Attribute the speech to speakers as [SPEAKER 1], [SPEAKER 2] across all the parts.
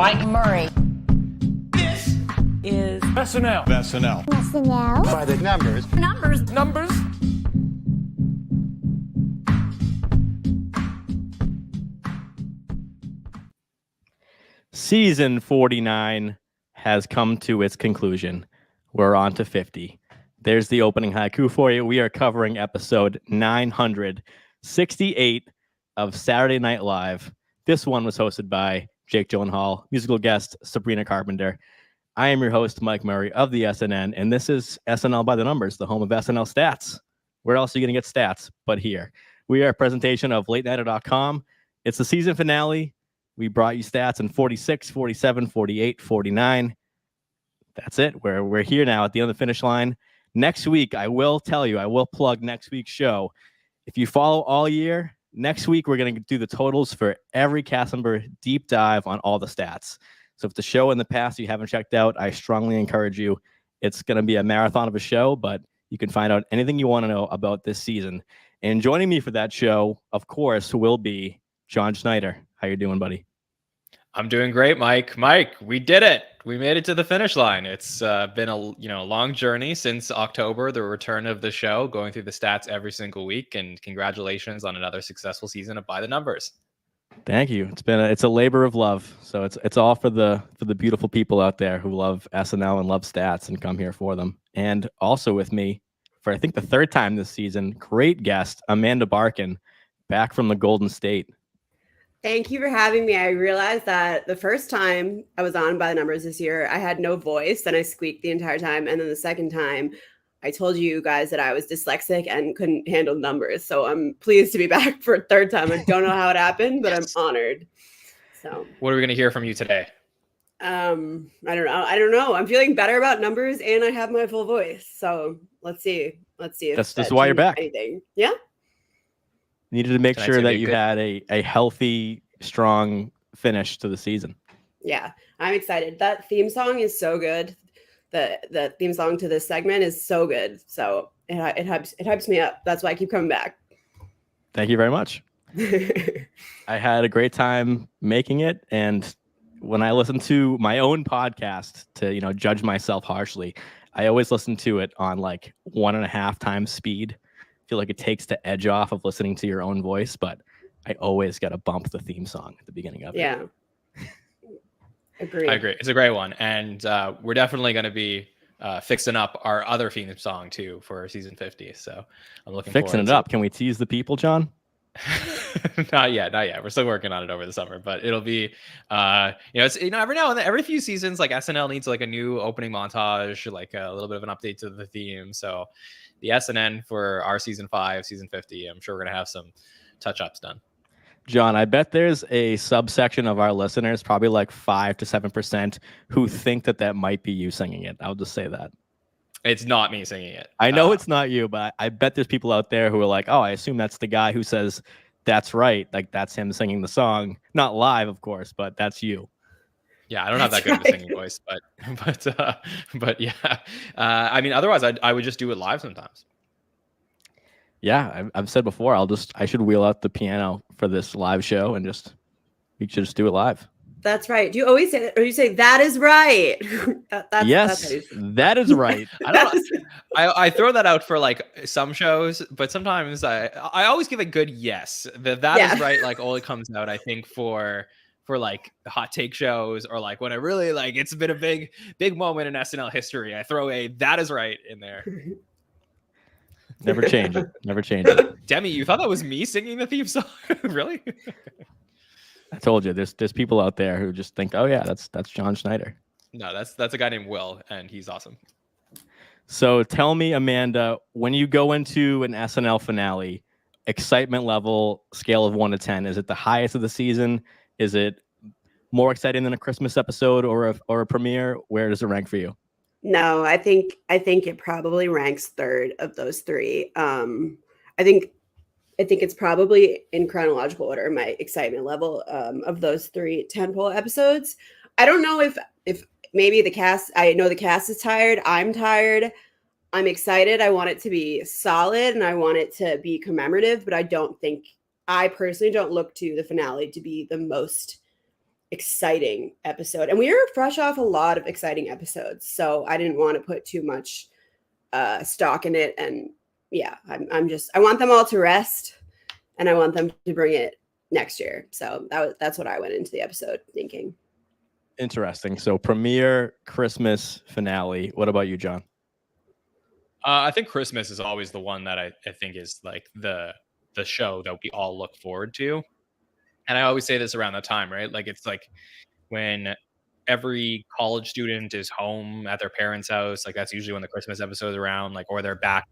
[SPEAKER 1] Mike
[SPEAKER 2] Murray.
[SPEAKER 1] This is SNL.
[SPEAKER 3] SNL
[SPEAKER 1] By the numbers. Numbers.
[SPEAKER 4] Season 49 has come to its conclusion. We're on to 50. There's the opening haiku for you. We are covering episode 968 of Saturday Night Live. This one was hosted by Jake Gyllenhaal, musical guest Sabrina Carpenter. I am your host, Mike Murray of the SNN, and this is SNL By The Numbers, the home of SNL stats. Where else are you going to get stats but here? We are a presentation of LateNighter.com. It's the season finale. We brought you stats in 46, 47, 48, 49. That's it. We're here now at the end of the finish line. Next week, I will tell you, I will plug next week's show. If you follow all year, next week we're going to do the totals for every cast member, deep dive on all the stats. So if the show in the past you haven't checked out, I strongly encourage you. It's going to be a marathon of a show, but you can find out anything you want to know about this season. And joining me for that show, of course, will be Jon Schneider. How you doing, buddy?
[SPEAKER 5] I'm doing great, Mike. Mike, we did it. We made it to the finish line. It's been a long journey since October, the return of the show, going through the stats every single week. And congratulations on another successful season of By the Numbers.
[SPEAKER 4] Thank you. It's a labor of love. So it's all for the beautiful people out there who love SNL and love stats and come here for them. And also with me for I think the third time this season, great guest Amanda Barkin, back from the Golden State.
[SPEAKER 6] Thank you for having me. I realized that the first time I was on By the Numbers this year, I had no voice and I squeaked the entire time. And then the second time, I told you guys that I was dyslexic and couldn't handle numbers. So I'm pleased to be back for a third time. I don't know how it happened, but yes. I'm honored. So
[SPEAKER 5] what are we going to hear from you today?
[SPEAKER 6] I don't know. I'm feeling better about numbers and I have my full voice. So let's see. If
[SPEAKER 4] that's why you're back.
[SPEAKER 6] Anything. Yeah.
[SPEAKER 4] Needed to make sure that you had a healthy, strong finish to the season.
[SPEAKER 6] Yeah, I'm excited. That theme song is so good. The theme song to this segment is so good. So it hypes me up. That's why I keep coming back.
[SPEAKER 4] Thank you very much. I had a great time making it. And when I listen to my own podcast to, judge myself harshly, I always listen to it on like 1.5 times speed. Feel like it takes the edge off of listening to your own voice, but I always got to bump the theme song at the beginning of it.
[SPEAKER 6] Yeah. Agreed.
[SPEAKER 5] I agree. It's a great one. And we're definitely going to be fixing up our other theme song too for season 50. So I'm looking
[SPEAKER 4] fixing it up. Can we tease the people, John?
[SPEAKER 5] Not yet. We're still working on it over the summer, but it'll be, it's, every now and then, every few seasons, like SNL needs like a new opening montage, like a little bit of an update to the theme. So the SNN for our season 5, season 50, I'm sure we're going to have some touch-ups done.
[SPEAKER 4] John, I bet there's a subsection of our listeners, probably like 5 to 7%, who think that might be you singing it. I'll just say that.
[SPEAKER 5] It's not me singing it.
[SPEAKER 4] I know it's not you, but I bet there's people out there who are like, oh, I assume that's the guy who says, that's right. Like that's him singing the song. Not live, of course, but that's you.
[SPEAKER 5] Yeah, I don't have that good of a singing voice, but yeah. I mean, otherwise, I would just do it live sometimes.
[SPEAKER 4] Yeah, I've said before, I should wheel out the piano for this live show and we should just do it live.
[SPEAKER 6] That's right. Do you always say that, or you say that is right?
[SPEAKER 4] Yes, that is right.
[SPEAKER 5] I throw that out for like some shows, but sometimes I always give a good yes. That is right. Like only comes out, I think, for like hot take shows or like when I really like it's been a big moment in SNL history. I throw a that is right in there.
[SPEAKER 4] Never change it.
[SPEAKER 5] Demi, you thought that was me singing the theme song? Really?
[SPEAKER 4] I told you, there's people out there who just think, oh yeah, that's Jon Schneider.
[SPEAKER 5] No, that's a guy named Will, and he's awesome.
[SPEAKER 4] So tell me, Amanda, when you go into an SNL finale, excitement level, scale of 1 to 10, is it the highest of the season? Is it more exciting than a Christmas episode or a premiere? Where does it rank for you?
[SPEAKER 6] No, I think it probably ranks third of those three. I think it's probably in chronological order, my excitement level of those 3 tentpole episodes. I don't know if maybe the cast, I know the cast is tired. I'm tired. I'm excited. I want it to be solid and I want it to be commemorative, but I personally don't look to the finale to be the most exciting episode. And we are fresh off a lot of exciting episodes. So I didn't want to put too much stock in it. And yeah, I want them all to rest, and I want them to bring it next year. So that's what I went into the episode thinking.
[SPEAKER 4] Interesting. So premiere, Christmas, finale. What about you, John?
[SPEAKER 5] I think Christmas is always the one that I think is like the show that we all look forward to. And I always say this around that time, right? Like it's like when every college student is home at their parents' house, like that's usually when the Christmas episode is around, like, or they're back,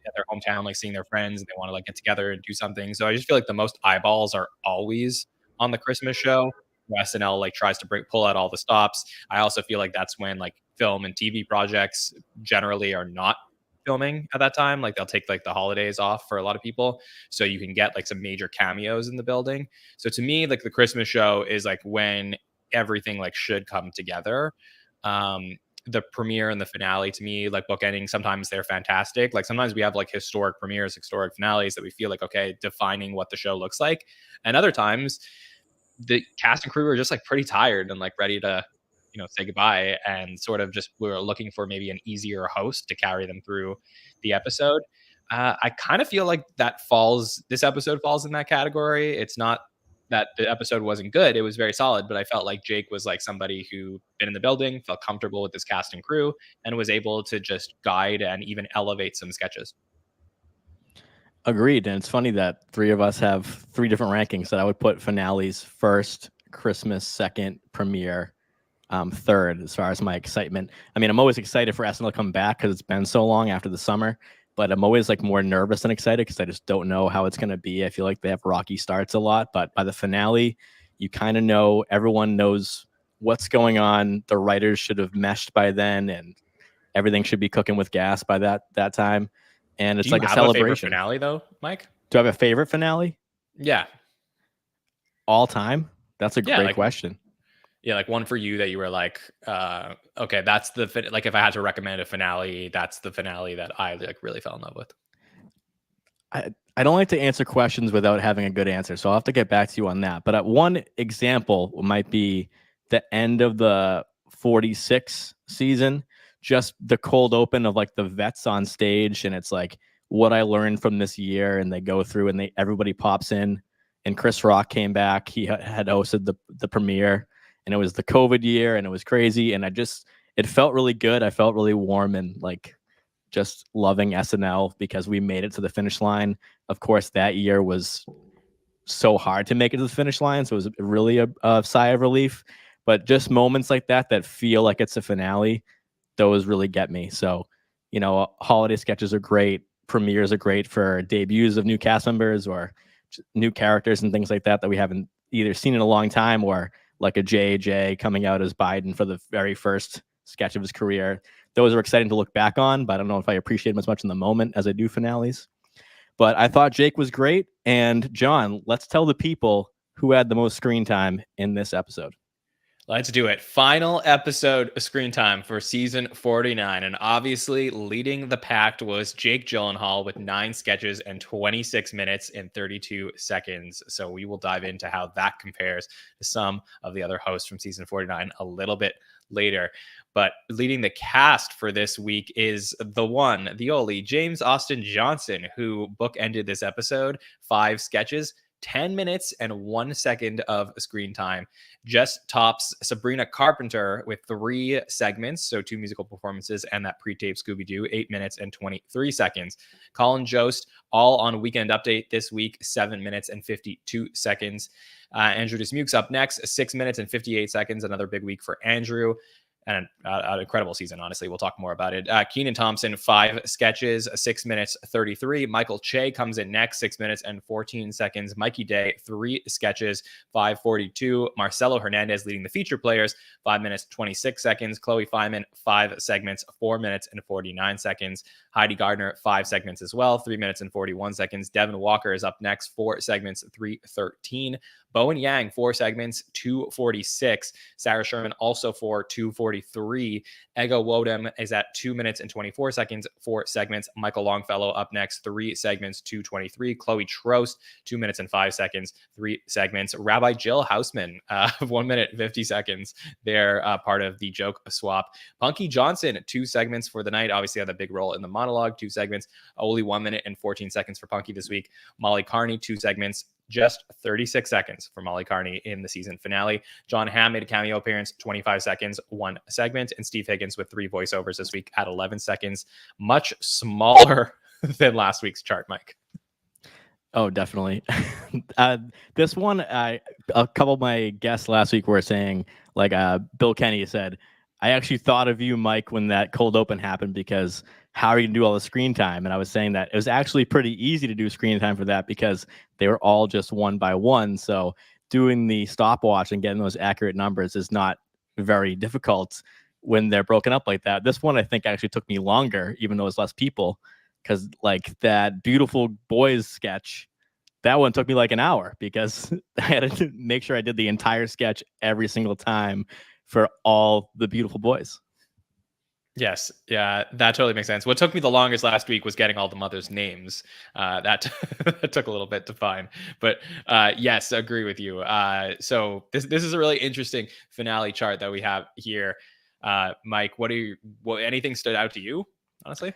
[SPEAKER 5] at their hometown, like seeing their friends, and they want to like get together and do something. So I just feel like the most eyeballs are always on the Christmas show. SNL like tries to pull out all the stops. I also feel like that's when like film and TV projects generally are not filming at that time. Like they'll take like the holidays off for a lot of people, so you can get like some major cameos in the building. So to me, like the Christmas show is like when everything like should come together. The premiere and the finale, to me, like bookending, sometimes they're fantastic. Like sometimes we have like historic premieres, historic finales that we feel like, okay, defining what the show looks like. And other times the cast and crew are just like pretty tired and like ready to, say goodbye, and sort of just we were looking for maybe an easier host to carry them through the episode. I kind of feel like this episode falls in that category. It's not that the episode wasn't good. It was very solid, but I felt like Jake was like somebody who been in the building, felt comfortable with this cast and crew, and was able to just guide and even elevate some sketches.
[SPEAKER 4] Agreed. And it's funny that three of us have three different rankings. That I would put finales first, Christmas second, premiere third, as far as my excitement. I mean, I'm always excited for SNL to come back because it's been so long after the summer, but I'm always like more nervous than excited because I just don't know how it's going to be. I feel like they have rocky starts a lot, but by the finale, you kind of know, everyone knows what's going on. The writers should have meshed by then, and everything should be cooking with gas by that time. And it's like a celebration.
[SPEAKER 5] A finale though, Mike?
[SPEAKER 4] Do I have a favorite finale?
[SPEAKER 5] Yeah.
[SPEAKER 4] All time? That's a great question.
[SPEAKER 5] Yeah, like one for you that you were like, okay, that's like if I had to recommend a finale, that's the finale that I like really fell in love with.
[SPEAKER 4] I don't like to answer questions without having a good answer, so I'll have to get back to you on that. But one example might be the end of the 46 season, just the cold open of like the vets on stage, and it's like what I learned from this year, and they go through and everybody pops in, and Chris Rock came back. He had hosted the premiere, and it was the COVID year, and it was crazy, and it felt really good. I felt really warm and like just loving SNL because we made it to the finish line. Of course, that year was so hard to make it to the finish line, so it was really a sigh of relief. But just moments like that feel like it's a finale, those really get me. So, holiday sketches are great. Premieres are great for debuts of new cast members or new characters and things like that we haven't either seen in a long time, or like a JJ coming out as Biden for the very first sketch of his career. Those are exciting to look back on, but I don't know if I appreciate them as much in the moment as I do finales. But I thought Jake was great. And John, let's tell the people who had the most screen time in this episode.
[SPEAKER 5] Let's do it. Final episode of screen time for season 49. And obviously leading the pack was Jake Gyllenhaal with 9 sketches and 26 minutes and 32 seconds. So we will dive into how that compares to some of the other hosts from season 49 a little bit later. But leading the cast for this week is the one, the only James Austin Johnson, who bookended this episode, 5 sketches, 10 minutes and 1 second of screen time. Just tops Sabrina Carpenter with 3 segments, so 2 musical performances and that pre-tape Scooby-Doo, 8 minutes and 23 seconds. Colin Jost, all on Weekend Update this week, 7 minutes and 52 seconds. Andrew Dismukes up next, 6 minutes and 58 seconds, another big week for Andrew. And an incredible season, honestly. We'll talk more about it. Kenan Thompson, 5 sketches, 6 minutes, 33. Michael Che comes in next, 6 minutes and 14 seconds. Mikey Day, 3 sketches, 5:42. Marcello Hernandez leading the feature players, 5 minutes, 26 seconds. Chloe Feynman, 5 segments, 4 minutes and 49 seconds. Heidi Gardner, 5 segments as well, 3 minutes and 41 seconds. Devin Walker is up next, 4 segments, 3:13. Bowen Yang, 4 segments, 2:46. Sarah Sherman also for 2:43. Ego Wodem is at 2 minutes and 24 seconds, 4 segments. Michael Longfellow up next, 3 segments, 2:23. Chloe Trost, 2 minutes and 5 seconds, 3 segments. Rabbi Jill Houseman, 1 minute, 50 seconds. They're part of the joke swap. Punky Johnson, 2 segments for the night. Obviously had a big role in the monologue, 2 segments. Only 1 minute and 14 seconds for Punky this week. Molly Carney, 2 segments. Just 36 seconds for Molly Carney in the season finale. John Hamm made a cameo appearance, 25 seconds, 1 segment. And Steve Higgins with 3 voiceovers this week at 11 seconds. Much smaller than last week's chart, Mike.
[SPEAKER 4] Oh, definitely. This one, a couple of my guests last week were saying, like Bill Kenny said, I actually thought of you, Mike, when that cold open happened, because how are you going to do all the screen time? And I was saying that it was actually pretty easy to do screen time for that because they were all just one by one. So doing the stopwatch and getting those accurate numbers is not very difficult when they're broken up like that. This one, I think, actually took me longer, even though it was less people, because like that Beautiful Boys sketch, that one took me like an hour because I had to make sure I did the entire sketch every single time for all the beautiful boys.
[SPEAKER 5] Yes. Yeah, that totally makes sense. What took me the longest last week was getting all the mothers' names. That took a little bit to find, but yes, agree with you. So this is a really interesting finale chart that we have here. Mike, anything stood out to you, honestly?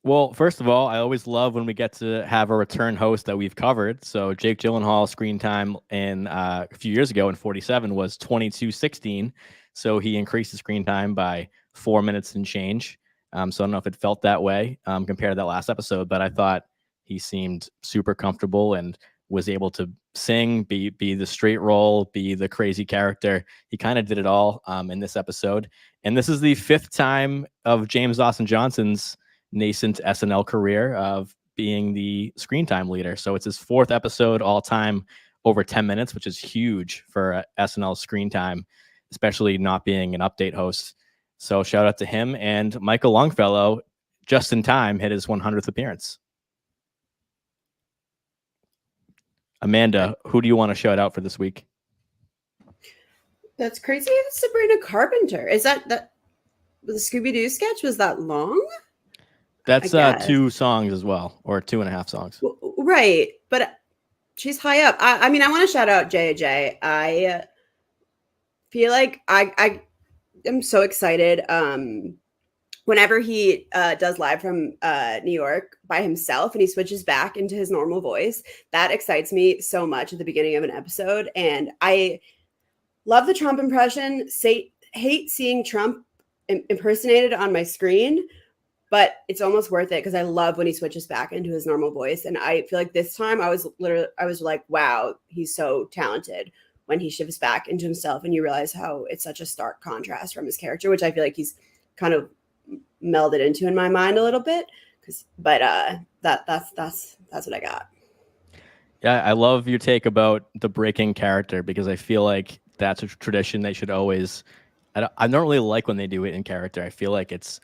[SPEAKER 4] Well, first of all, I always love when we get to have a return host that we've covered. So Jake Gyllenhaal screen time in a few years ago in 47 was 22:16. So he increased the screen time by 4 minutes and change. So I don't know if it felt that way compared to that last episode, but I thought he seemed super comfortable and was able to sing, be the straight role, be the crazy character. He kind of did it all in this episode. And this is the 5th time of James Austin Johnson's nascent SNL career of being the screen time leader. So it's his 4th episode all time over 10 minutes, which is huge for SNL screen time, especially not being an update host. So shout out to him. And Michael Longfellow, just in time, hit his 100th appearance. Amanda, who do you want to shout out for this week?
[SPEAKER 6] That's crazy. Sabrina Carpenter. Is that the Scooby-Doo sketch? Was that long?
[SPEAKER 4] That's 2 songs as well, or 2.5 songs.
[SPEAKER 6] Right. But she's high up. I mean, I want to shout out JJ. I feel like I am so excited. Whenever he does live from New York by himself and he switches back into his normal voice, that excites me so much at the beginning of an episode. And I love the Trump impression. Hate seeing Trump impersonated on my screen, but it's almost worth it because I love when he switches back into his normal voice. And I feel like this time I was like, wow, he's so talented when he shifts back into himself and you realize how it's such a stark contrast from his character, which I feel like he's kind of melded into in my mind a little bit. But that's what I got.
[SPEAKER 4] Yeah, I love your take about the breaking character because I feel like that's a tradition they should always. I don't really like when they do it in character. I feel like it's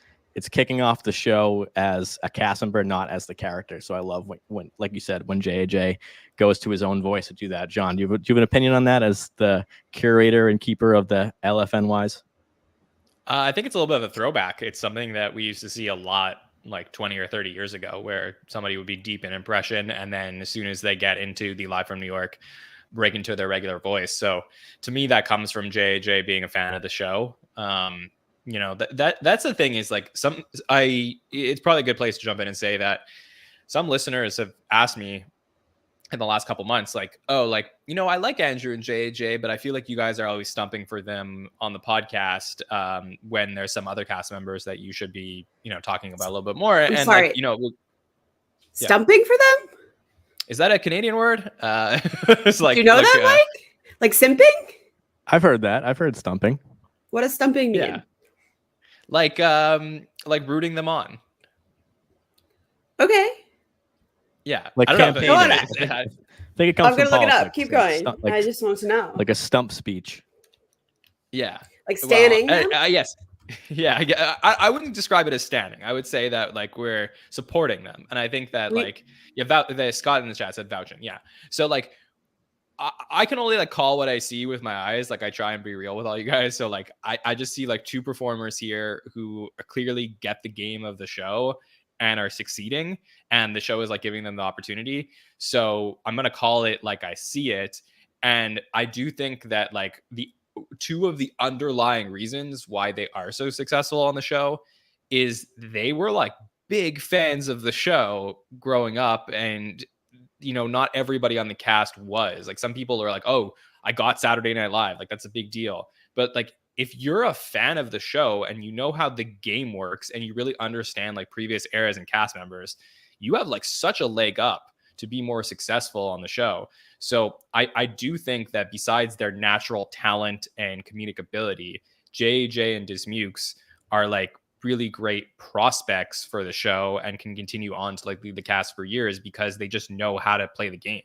[SPEAKER 4] kicking off the show as a cast member, not as the character. So I love when like you said, when JJ goes to his own voice to do that. John, do you have an opinion on that as the curator and keeper of the LFNYs?
[SPEAKER 5] I think it's a little bit of a throwback. It's something that we used to see a lot like 20 or 30 years ago, where somebody would be deep in impression. And then as soon as they get into the Live from New York, break into their regular voice. So to me, that comes from JJ being a fan of the show. You know, that's the thing is like it's probably a good place to jump in and say that some listeners have asked me in the last couple months, like, oh, like, you know, I like Andrew and JJ, but I feel like you guys are always stumping for them on the podcast when there's some other cast members that you should be, you know, talking about a little bit more.
[SPEAKER 6] I'm
[SPEAKER 5] and
[SPEAKER 6] sorry.
[SPEAKER 5] like, you know,
[SPEAKER 6] Stumping for them?
[SPEAKER 5] Is that a Canadian word? It's like,
[SPEAKER 6] do you know that, Mike? Like simping?
[SPEAKER 4] I've heard that. I've heard stumping.
[SPEAKER 6] What does stumping mean?
[SPEAKER 5] Yeah. Like rooting them on.
[SPEAKER 6] Okay.
[SPEAKER 5] Yeah.
[SPEAKER 4] Like
[SPEAKER 5] I don't
[SPEAKER 4] campaigning.
[SPEAKER 5] know
[SPEAKER 6] I
[SPEAKER 4] think it comes
[SPEAKER 6] I'm gonna
[SPEAKER 4] from
[SPEAKER 6] look it up.
[SPEAKER 4] politics.
[SPEAKER 6] Keep
[SPEAKER 4] Like
[SPEAKER 6] going. I just want to know.
[SPEAKER 4] like a stump speech.
[SPEAKER 5] Yeah.
[SPEAKER 6] Like standing.
[SPEAKER 5] Well, yes. Yeah. I wouldn't describe it as standing. I would say that like we're supporting them. And I think that like Scott in the chat said vouching. Yeah. So like I can only like call what I see with my eyes. Like I try and be real with all you guys. So like I just see like two performers here who clearly get the game of the show and are succeeding, and the show is like giving them the opportunity. So I'm gonna call it like I see it. And I do think that like the two of the underlying reasons why they are so successful on the show is they were like big fans of the show growing up, and not everybody on the cast was. Like some people are like, oh, I got Saturday Night Live. Like that's a big deal. But like if you're a fan of the show and you know how the game works and you really understand like previous eras and cast members, you have like such a leg up to be more successful on the show. So I do think that besides their natural talent and comedic ability, JJ and Dismukes are like really great prospects for the show and can continue on to like lead the cast for years because they just know how to play the game.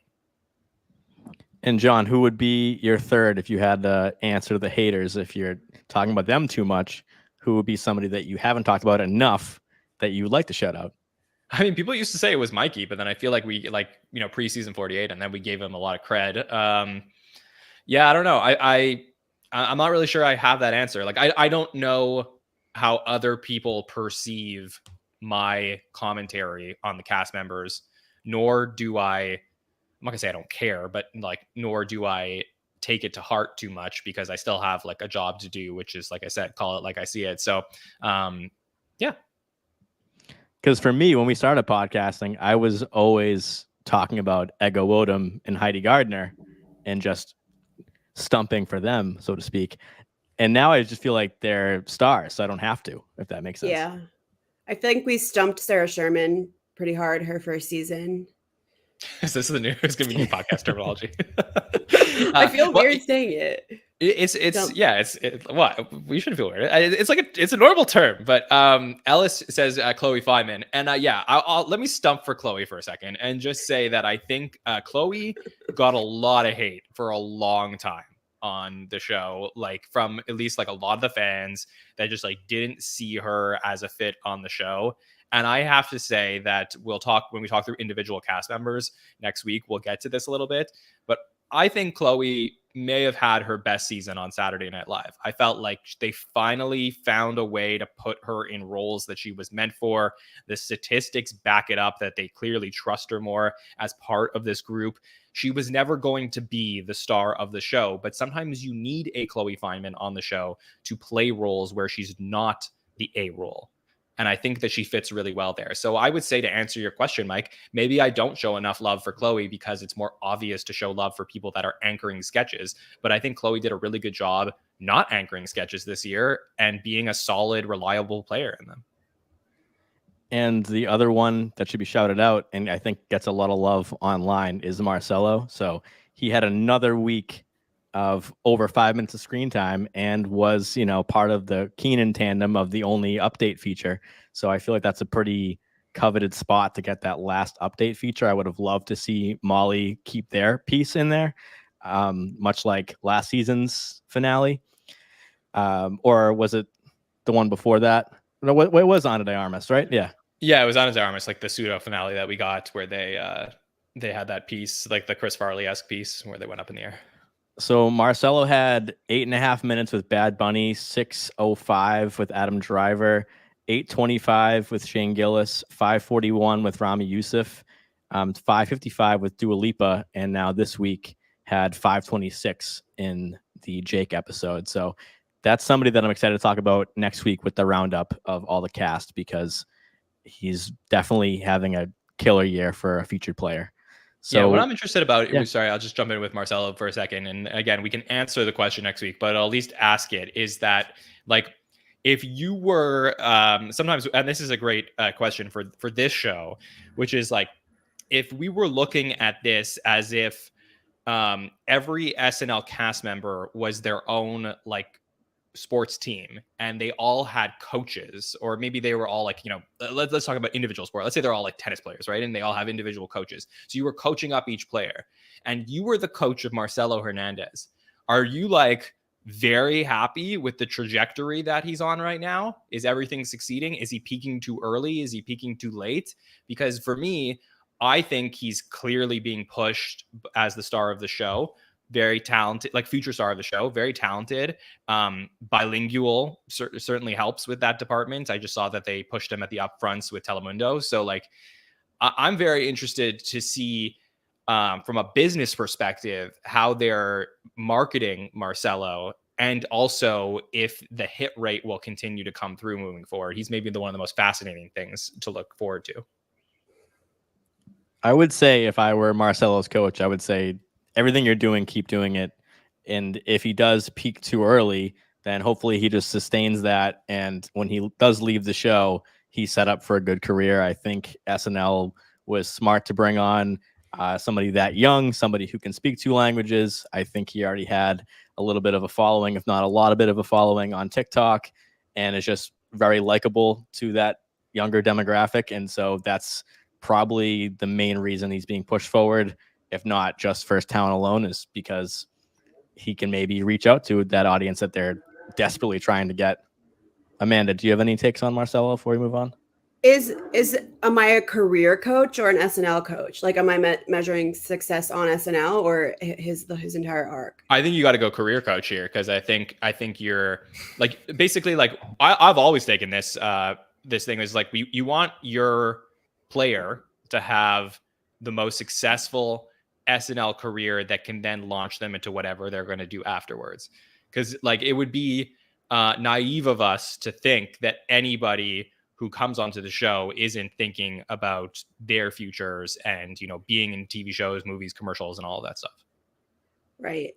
[SPEAKER 4] And John, who would be your third if you had to answer the haters? If you're talking about them too much, who would be somebody that you haven't talked about enough that you would like to shout out?
[SPEAKER 5] I mean, people used to say it was Mikey, but then I feel like we preseason 48, and then we gave him a lot of cred. Yeah, I don't know. I'm not really sure I have that answer. Like, I don't know how other people perceive my commentary on the cast members, nor do I'm not gonna say I don't care, but like, nor do I take it to heart too much because I still have like a job to do, which is, like I said, call it like I see it. So, yeah.
[SPEAKER 4] Because for me, when we started podcasting, I was always talking about Ego Odom and Heidi Gardner and just stumping for them, so to speak. And now I just feel like they're stars, so I don't have to, if that makes sense.
[SPEAKER 6] Yeah. I think we stumped Sarah Sherman pretty hard her first season.
[SPEAKER 5] Is this the new? It's gonna be new podcast terminology.
[SPEAKER 6] I feel weird saying it.
[SPEAKER 5] What we shouldn't feel weird. It's a normal term, but Ellis says Chloe Feynman, and I'll let me stump for Chloe for a second and just say that I think Chloe got a lot of hate for a long time on the show, like from at least like a lot of the fans that just like didn't see her as a fit on the show. And I have to say that when we talk through individual cast members next week, we'll get to this a little bit, but I think Chloe may have had her best season on Saturday Night Live. I felt like they finally found a way to put her in roles that she was meant for. The statistics back it up that they clearly trust her more as part of this group. She was never going to be the star of the show, but sometimes you need a Chloe Feynman on the show to play roles where she's not the A role. And I think that she fits really well there. So I would say, to answer your question, Mike, maybe I don't show enough love for Chloe because it's more obvious to show love for people that are anchoring sketches. But I think Chloe did a really good job not anchoring sketches this year and being a solid, reliable player in them.
[SPEAKER 4] And the other one that should be shouted out, and I think gets a lot of love online, is Marcello. So he had another week of over 5 minutes of screen time and was, part of the Keenan tandem of the only update feature. So I feel like that's a pretty coveted spot to get that last update feature. I would have loved to see Molly keep their piece in there, much like last season's finale. Or was it the one before that? No, it was Ana de Armas, right? Yeah.
[SPEAKER 5] Yeah, it was Ana de Armas, like the pseudo finale that we got where they had that piece, like the Chris Farley-esque piece where they went up in the air.
[SPEAKER 4] So Marcello had 8.5 minutes with Bad Bunny, 6:05 with Adam Driver, 8:25 with Shane Gillis, 5:41 with Rami Youssef, 5:55 with Dua Lipa, and now this week had 5:26 in the Jake episode. So that's somebody that I'm excited to talk about next week with the roundup of all the cast, because he's definitely having a killer year for a featured player. So
[SPEAKER 5] what I'm interested about, sorry, I'll just jump in with Marcello for a second. And again, we can answer the question next week, but I'll at least ask it, is that like, if you were sometimes, and this is a great question for this show, which is like, if we were looking at this as if every SNL cast member was their own like sports team and they all had coaches, or maybe they were all like, let's talk about individual sport. Let's say they're all like tennis players, right? And they all have individual coaches. So you were coaching up each player and you were the coach of Marcello Hernandez. Are you like very happy with the trajectory that he's on right now? Is everything succeeding? Is he peaking too early? Is he peaking too late? Because for me, I think he's clearly being pushed as the star of the show. very talented, like future star of the show, very talented. Bilingual certainly helps with that department. I just saw that they pushed him at the upfronts with Telemundo. So like, I'm very interested to see from a business perspective how they're marketing Marcello, and also if the hit rate will continue to come through moving forward. He's maybe one of the most fascinating things to look forward to.
[SPEAKER 4] I would say if I were Marcello's coach, I would say everything you're doing, keep doing it. And if he does peak too early, then hopefully he just sustains that. And when he does leave the show, he's set up for a good career. I think SNL was smart to bring on somebody that young, somebody who can speak 2 languages. I think he already had a little bit of a following, if not a lot of bit of a following on TikTok, and is just very likable to that younger demographic. And so that's probably the main reason he's being pushed forward, if not just for his talent alone, is because he can maybe reach out to that audience that they're desperately trying to get. Amanda, do you have any takes on Marcello before we move on?
[SPEAKER 6] Am I a career coach or an SNL coach? Like, am I measuring success on SNL or his entire arc?
[SPEAKER 5] I think you got to go career coach here, because I think you're like, basically, like I've always taken this this thing is like, you want your player to have the most successful SNL career that can then launch them into whatever they're going to do afterwards. Because like, it would be naive of us to think that anybody who comes onto the show isn't thinking about their futures and, you know, being in TV shows, movies, commercials, and all of that stuff.
[SPEAKER 6] Right.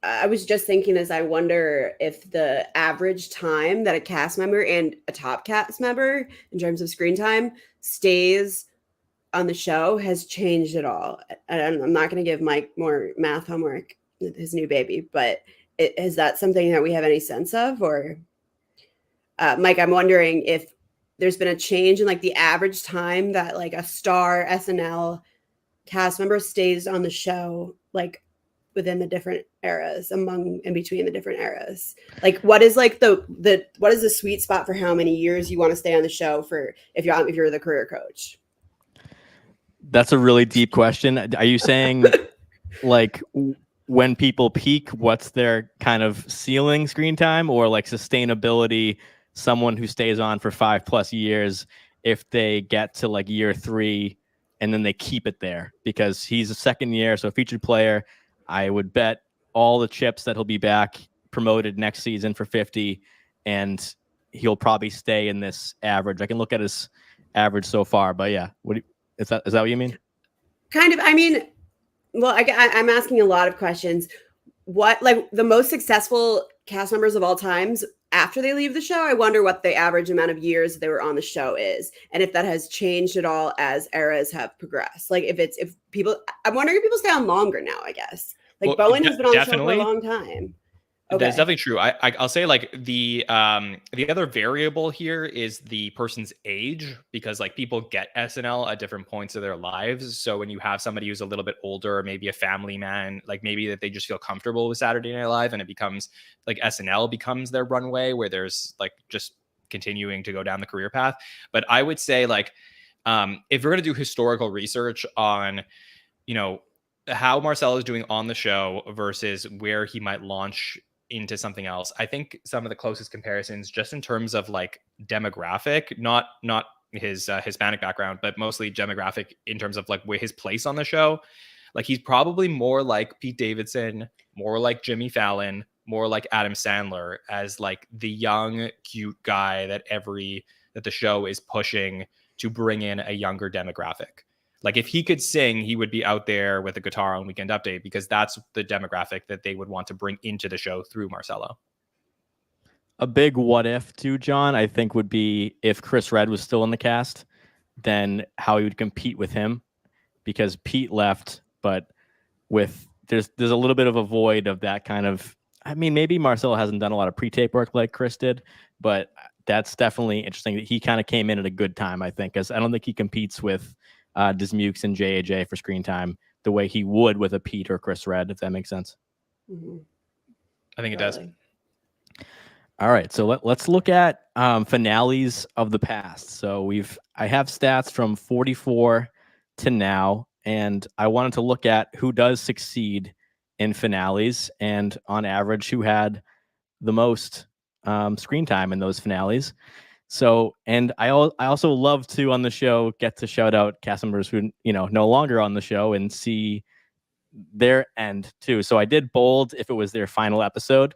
[SPEAKER 6] I was just thinking this, I wonder if the average time that a cast member and a top cast member in terms of screen time stays on the show has changed at all. And I'm not going to give Mike more math homework, his new baby, but is that something that we have any sense of? Or Mike, I'm wondering if there's been a change in like the average time that like a star SNL cast member stays on the show, like within the different eras, in between the different eras. Like, what is like what is the sweet spot for how many years you want to stay on the show for if you're the career coach?
[SPEAKER 4] That's a really deep question. Are you saying like when people peak, what's their kind of ceiling screen time, or like sustainability? Someone who stays on for 5+ years, if they get to like year 3 and then they keep it there, because he's a second year, so a featured player. I would bet all the chips that he'll be back promoted next season for 50, and he'll probably stay in this average. I can look at his average so far, but yeah, is that what you mean?
[SPEAKER 6] Kind of. I mean, well, I'm asking a lot of questions. What, like, the most successful cast members of all times, after they leave the show, I wonder what the average amount of years they were on the show is, and if that has changed at all as eras have progressed. Like, I'm wondering if people stay on longer now, I guess. Like, Bowen has been on the show for a long time. Okay.
[SPEAKER 5] That's definitely true. I'll say like the other variable here is the person's age, because like people get SNL at different points of their lives. So when you have somebody who's a little bit older, or maybe a family man, like maybe that they just feel comfortable with Saturday Night Live, and it becomes like SNL becomes their runway where there's like just continuing to go down the career path. But I would say like if we're going to do historical research on, you know, how Marcello is doing on the show versus where he might launch into something else, I think some of the closest comparisons, just in terms of like demographic, not his Hispanic background, but mostly demographic in terms of like where his place on the show, like he's probably more like Pete Davidson, more like Jimmy Fallon, more like Adam Sandler, as like the young cute guy that the show is pushing to bring in a younger demographic. Like if he could sing, he would be out there with a guitar on Weekend Update, because that's the demographic that they would want to bring into the show through Marcello.
[SPEAKER 4] A big what if too, John, I think would be if Chris Redd was still in the cast, then how he would compete with him, because Pete left, but there's a little bit of a void of that kind of, I mean, maybe Marcello hasn't done a lot of pre-tape work like Chris did, but that's definitely interesting that he kind of came in at a good time, I think, because I don't think he competes with Dismukes and JAJ for screen time the way he would with a Pete or Chris Redd, if that makes sense.
[SPEAKER 6] Mm-hmm.
[SPEAKER 5] I think it does.
[SPEAKER 4] All right, so let's look at finales of the past. So I have stats from 44 to now, and I wanted to look at who does succeed in finales, and on average, who had the most screen time in those finales. So, and I also love to on the show get to shout out cast members who no longer on the show and see their end too. So I did bold if it was their final episode,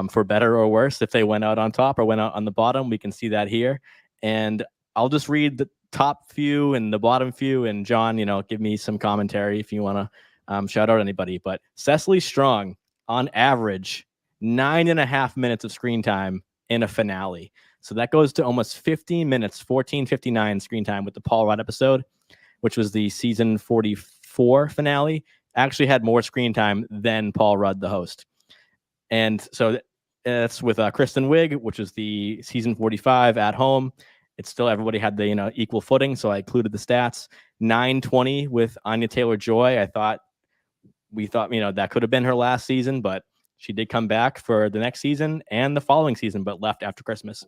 [SPEAKER 4] for better or worse. If they went out on top or went out on the bottom, we can see that here. And I'll just read the top few and the bottom few. And John, give me some commentary if you want to shout out anybody. But Cecily Strong, on average, 9.5 minutes of screen time in a finale. So that goes to almost 15 minutes, 14:59 screen time with the Paul Rudd episode, which was the season 44 finale. Actually had more screen time than Paul Rudd, the host. And so it's with Kristen Wiig, which is the season 45 at home. It's still, everybody had the equal footing, so I included the stats. 9:20 with Anya Taylor-Joy. We thought that could have been her last season, but she did come back for the next season and the following season, but left after Christmas.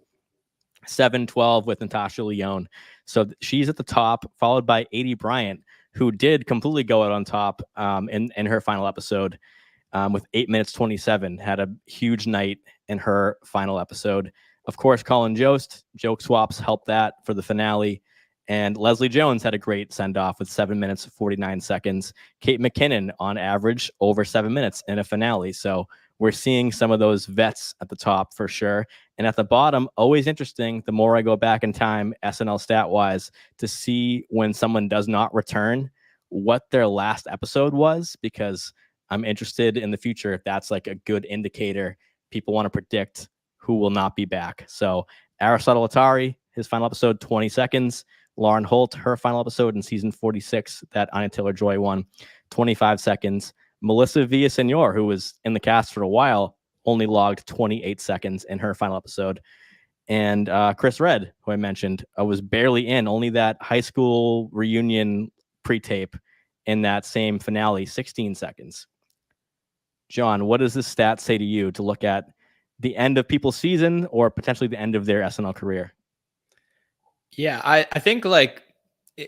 [SPEAKER 4] 7:12 with Natasha Lyonne. So she's at the top, followed by Adie Bryant, who did completely go out on top in her final episode with 8 minutes 27. Had a huge night in her final episode. Of course, Colin Jost, joke swaps helped that for the finale. And Leslie Jones had a great send-off with 7 minutes 49 seconds. Kate McKinnon, on average, over 7 minutes in a finale. So we're seeing some of those vets at the top for sure. And at the bottom, always interesting, the more I go back in time, SNL stat-wise, to see when someone does not return, what their last episode was, because I'm interested in the future if that's like a good indicator. People want to predict who will not be back. So Aristotle Atari, his final episode, 20 seconds. Lauren Holt, her final episode in season 46 that Anya Taylor-Joy won, 25 seconds. Melissa Villasenor, who was in the cast for a while, only logged 28 seconds in her final episode. And Chris Redd, who I mentioned, was barely in, only that high school reunion pre-tape in that same finale, 16 seconds. John, what does this stat say to you to look at the end of people's season or potentially the end of their SNL career?
[SPEAKER 5] Yeah, I think like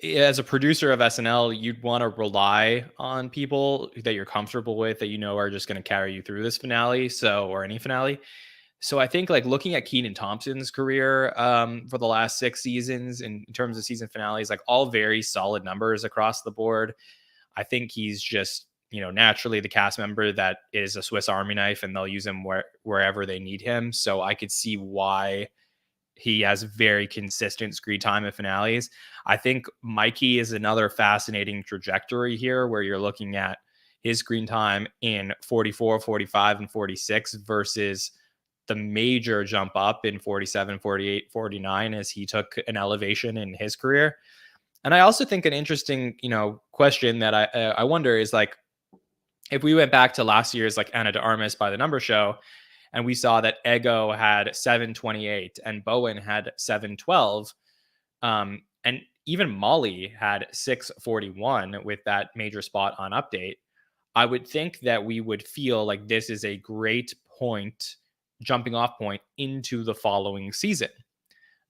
[SPEAKER 5] as a producer of SNL, you'd want to rely on people that you're comfortable with, that are just going to carry you through this finale, or any finale. So I think like looking at Kenan Thompson's career for the last 6 seasons in terms of season finales, like all very solid numbers across the board. I think he's just naturally the cast member that is a Swiss Army knife, and they'll use him wherever they need him. So I could see why he has very consistent screen time in finales. I think Mikey is another fascinating trajectory here, where you're looking at his screen time in 44, 45, and 46 versus the major jump up in 47, 48, 49 as he took an elevation in his career. And I also think an interesting, question that I wonder is like, if we went back to last year's like Anna de Armas By The Numbers show, and we saw that Ego had 7:28 and Bowen had 7:12, and even Molly had 6:41 with that major spot on Update, I would think that we would feel like this is a great jumping off point into the following season.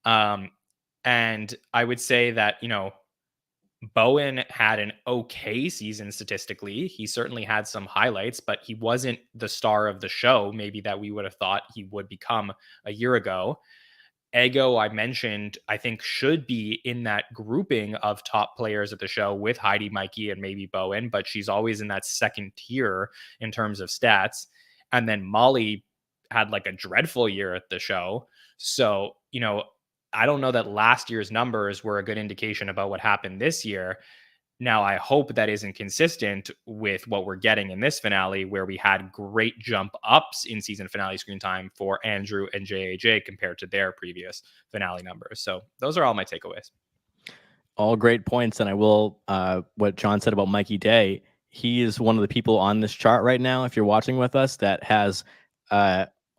[SPEAKER 5] And I would say that, Bowen had an okay season statistically. He certainly had some highlights, but he wasn't the star of the show, maybe that we would have thought he would become a year ago. Ego, I mentioned, I think should be in that grouping of top players at the show with Heidi, Mikey, and maybe Bowen, but she's always in that second tier in terms of stats. And then Molly had like a dreadful year at the show. So, I don't know that last year's numbers were a good indication about what happened this year. Now, I hope that isn't consistent with what we're getting in this finale, where we had great jump ups in season finale screen time for Andrew and JAJ compared to their previous finale numbers. So those are all my takeaways.
[SPEAKER 4] All great points. And I will, what John said about Mikey Day, he is one of the people on this chart right now, if you're watching with us, that has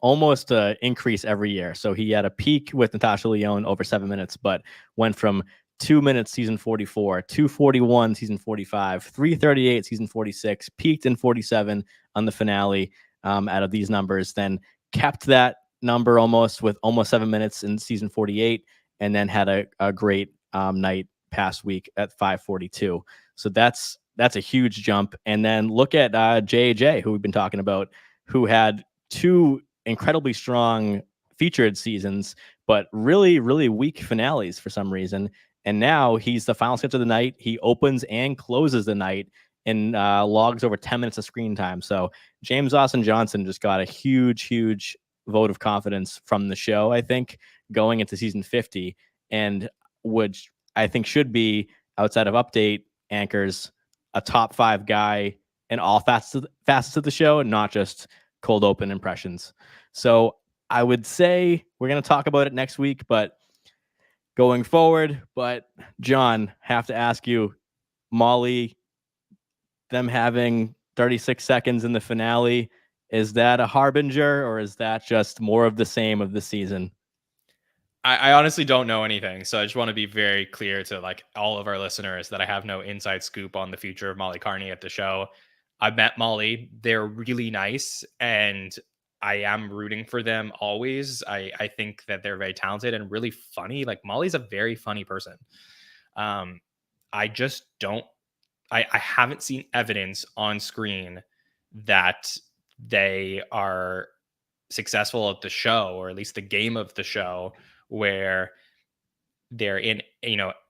[SPEAKER 4] almost increase every year. So he had a peak with Natasha Lyonne over 7 minutes, but went from 2 minutes season 44, 2:41 season 45, 3:38 season 46, peaked in 47 on the finale out of these numbers, then kept that number almost 7 minutes in season 48, and then had a great night past week at 5:42. So that's that's a huge jump. And then look at JJ, who we've been talking about, who had 2 incredibly strong featured seasons, but really, really weak finales for some reason. And now he's the final sketch of the night. He opens and closes the night and logs over 10 minutes of screen time. So James Austin Johnson just got a huge, huge vote of confidence from the show, I think, going into season 50, and which I think should be, outside of update anchors, a top 5 guy in all facets of the show, and not just cold open impressions. So I would say we're going to talk about it next week, but going forward. But John, have to ask you, Molly, them having 36 seconds in the finale, is that a harbinger, or is that just more of the same of the season?
[SPEAKER 5] I honestly don't know anything, so I just want to be very clear to like all of our listeners that I have no inside scoop on the future of Molly Kearney at the show. I've met Molly; they're really nice, and I am rooting for them always. I think that they're very talented and really funny. Like Molly's a very funny person. I just don't. I haven't seen evidence on screen that they are successful at the show, or at least the game of the show, where they're in,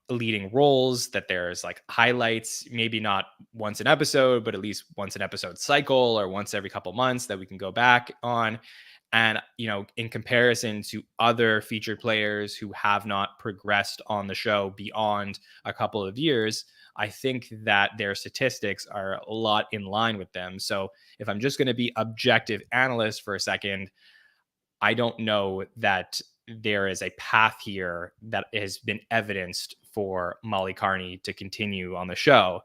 [SPEAKER 5] leading roles, that there's like highlights, maybe not once an episode, but at least once an episode cycle, or once every couple months that we can go back on. And, in comparison to other featured players who have not progressed on the show beyond a couple of years, I think that their statistics are a lot in line with them. So if I'm just going to be objective analyst for a second, I don't know that there is a path here that has been evidenced for Molly Kearney to continue on the show.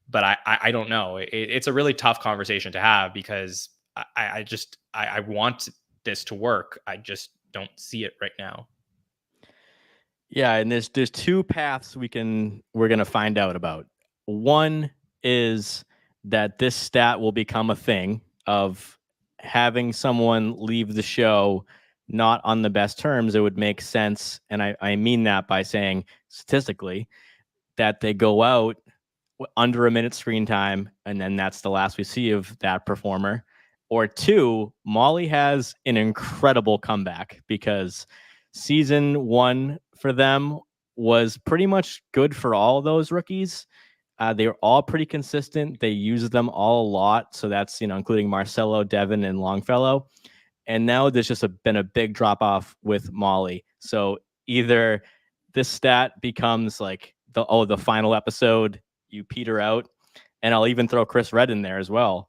[SPEAKER 5] But I don't know. It's a really tough conversation to have, because I want this to work. I just don't see it right now.
[SPEAKER 4] Yeah, and there's 2 paths we're gonna find out about. One is that this stat will become a thing of having someone leave the show not on the best terms. It would make sense, and I mean that by saying statistically that they go out under a minute screen time, and then that's the last we see of that performer. Or 2, Molly has an incredible comeback, because season 1 for them was pretty much good for all of those rookies. They were all pretty consistent. They used them all a lot. So that's, including Marcello, Devin, and Longfellow. And now there's just been a big drop off with Molly. So either this stat becomes like the final episode, you peter out, and I'll even throw Chris Redd in there as well.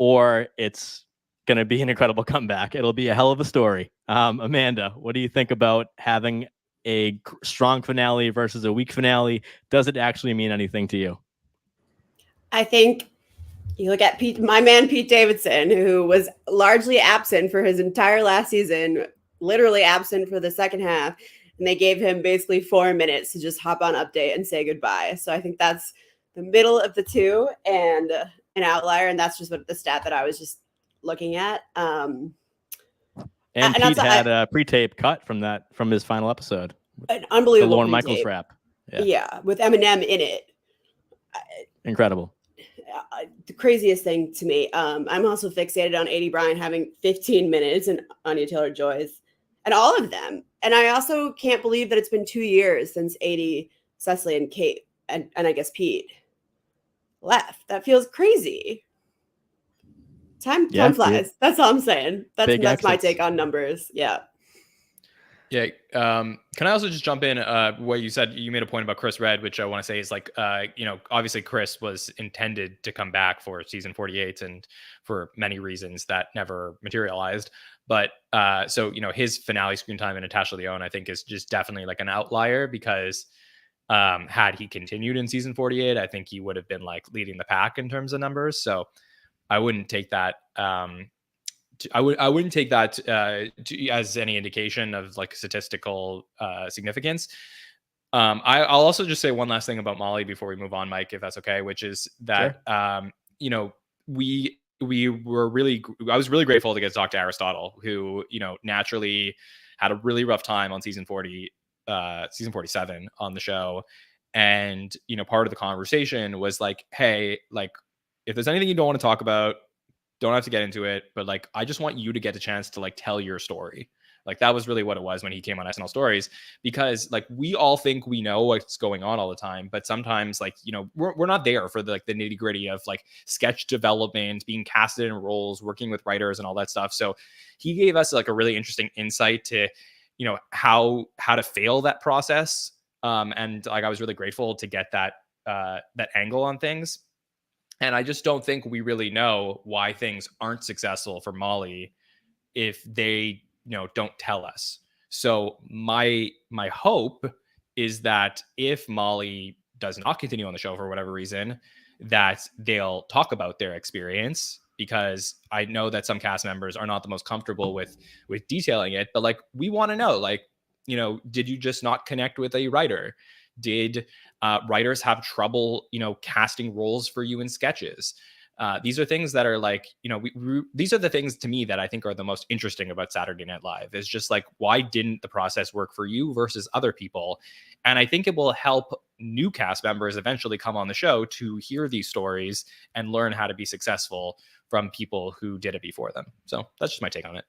[SPEAKER 4] Or it's going to be an incredible comeback. It'll be a hell of a story. Amanda, what do you think about having a strong finale versus a weak finale? Does it actually mean anything to you?
[SPEAKER 6] I think you look at my man Pete Davidson, who was largely absent for his entire last season, literally absent for the second half, and they gave him basically 4 minutes to just hop on update and say goodbye. So I think that's the middle of the two and an outlier, and that's just what the stat that I was just looking at.
[SPEAKER 4] And Pete had a pre-tape cut from his final episode.
[SPEAKER 6] An unbelievable
[SPEAKER 4] the Lorne Michaels rap.
[SPEAKER 6] Yeah, with Eminem in it.
[SPEAKER 4] Incredible.
[SPEAKER 6] The craziest thing to me. I'm also fixated on 80 Bryan having 15 minutes and Anya Taylor-Joy's and all of them. And I also can't believe that it's been 2 years since 80, Cecily, and Kate, and I guess Pete left. That feels crazy. Time flies. That's all I'm saying. That's my take on numbers. Yeah.
[SPEAKER 5] Yeah. Can I also just jump in where you said you made a point about Chris Redd, which I want to say is like, obviously Chris was intended to come back for season 48 and for many reasons that never materialized. But so, his finale screen time in Natasha Lyonne, I think, is just definitely like an outlier, because had he continued in season 48, I think he would have been like leading the pack in terms of numbers. So I wouldn't take that. I wouldn't take that as any indication of like statistical significance. I'll also just say one last thing about Molly before we move on, Mike, if that's okay, which is that sure. I was really grateful to get to talk to Aristotle, who naturally had a really rough time on season 47 on the show, And, part of the conversation was like, hey, like, if there's anything you don't want to talk about, don't have to get into it. But like, I just want you to get the chance to like tell your story. Like that was really what it was when he came on SNL Stories, because like we all think we know what's going on all the time, but sometimes like, we're not there for the nitty gritty of like sketch development, being casted in roles, working with writers and all that stuff. So he gave us like a really interesting insight to, how to fail that process. And like, I was really grateful to get that angle on things. And I just don't think we really know why things aren't successful for Molly if they, don't tell us. So my hope is that if Molly does not continue on the show for whatever reason, that they'll talk about their experience, because I know that some cast members are not the most comfortable with detailing it. But like, we want to know, like, did you just not connect with a writer? Did writers have trouble, casting roles for you in sketches? These are things that are like, these are the things to me that I think are the most interesting about Saturday Night Live, is just like, why didn't the process work for you versus other people? And I think it will help new cast members eventually come on the show to hear these stories and learn how to be successful from people who did it before them. So that's just my take on it.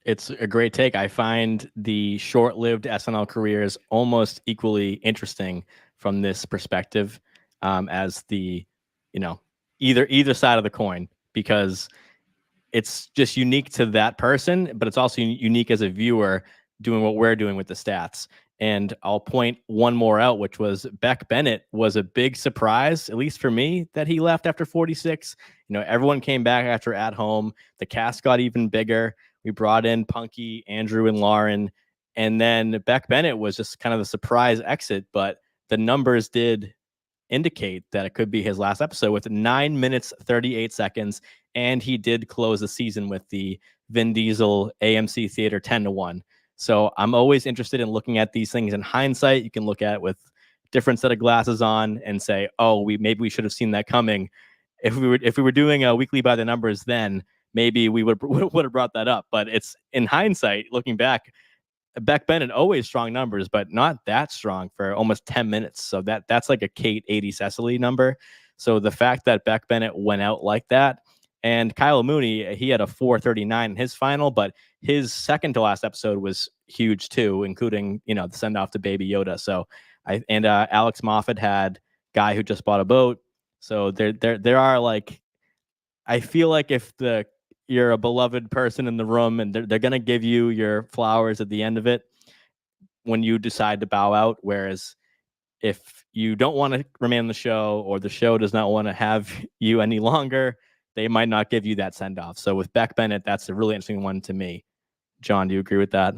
[SPEAKER 4] It's a great take. I find the short-lived SNL careers almost equally interesting from this perspective, as the, either side of the coin, because it's just unique to that person, but it's also unique as a viewer doing what we're doing with the stats. And I'll point one more out, which was Beck Bennett was a big surprise, at least for me, that he left after 46. Everyone came back after At Home. The cast got even bigger. We brought in Punky, Andrew, and Lauren. And then Beck Bennett was just kind of the surprise exit, but the numbers did indicate that it could be his last episode with 9 minutes, 38 seconds. And he did close the season with the Vin Diesel AMC Theater 10-1. So I'm always interested in looking at these things in hindsight. You can look at it with different set of glasses on and say, oh, maybe we should have seen that coming. If we were doing a weekly by the numbers, then maybe we would have brought that up. But it's in hindsight, looking back, Beck Bennett always strong numbers, but not that strong for almost 10 minutes. So that's like a Kate 80 Cecily number. So the fact that Beck Bennett went out like that, and Kyle Mooney, he had a 439 in his final, but his second to last episode was huge too, including, the send off to Baby Yoda. So Alex Moffat had Guy Who Just Bought a Boat. So there are like, I feel like if you're a beloved person in the room and they're going to give you your flowers at the end of it when you decide to bow out. Whereas if you don't want to remain on the show, or the show does not want to have you any longer, they might not give you that send off. So with Beck Bennett, that's a really interesting one to me. John, do you agree with that?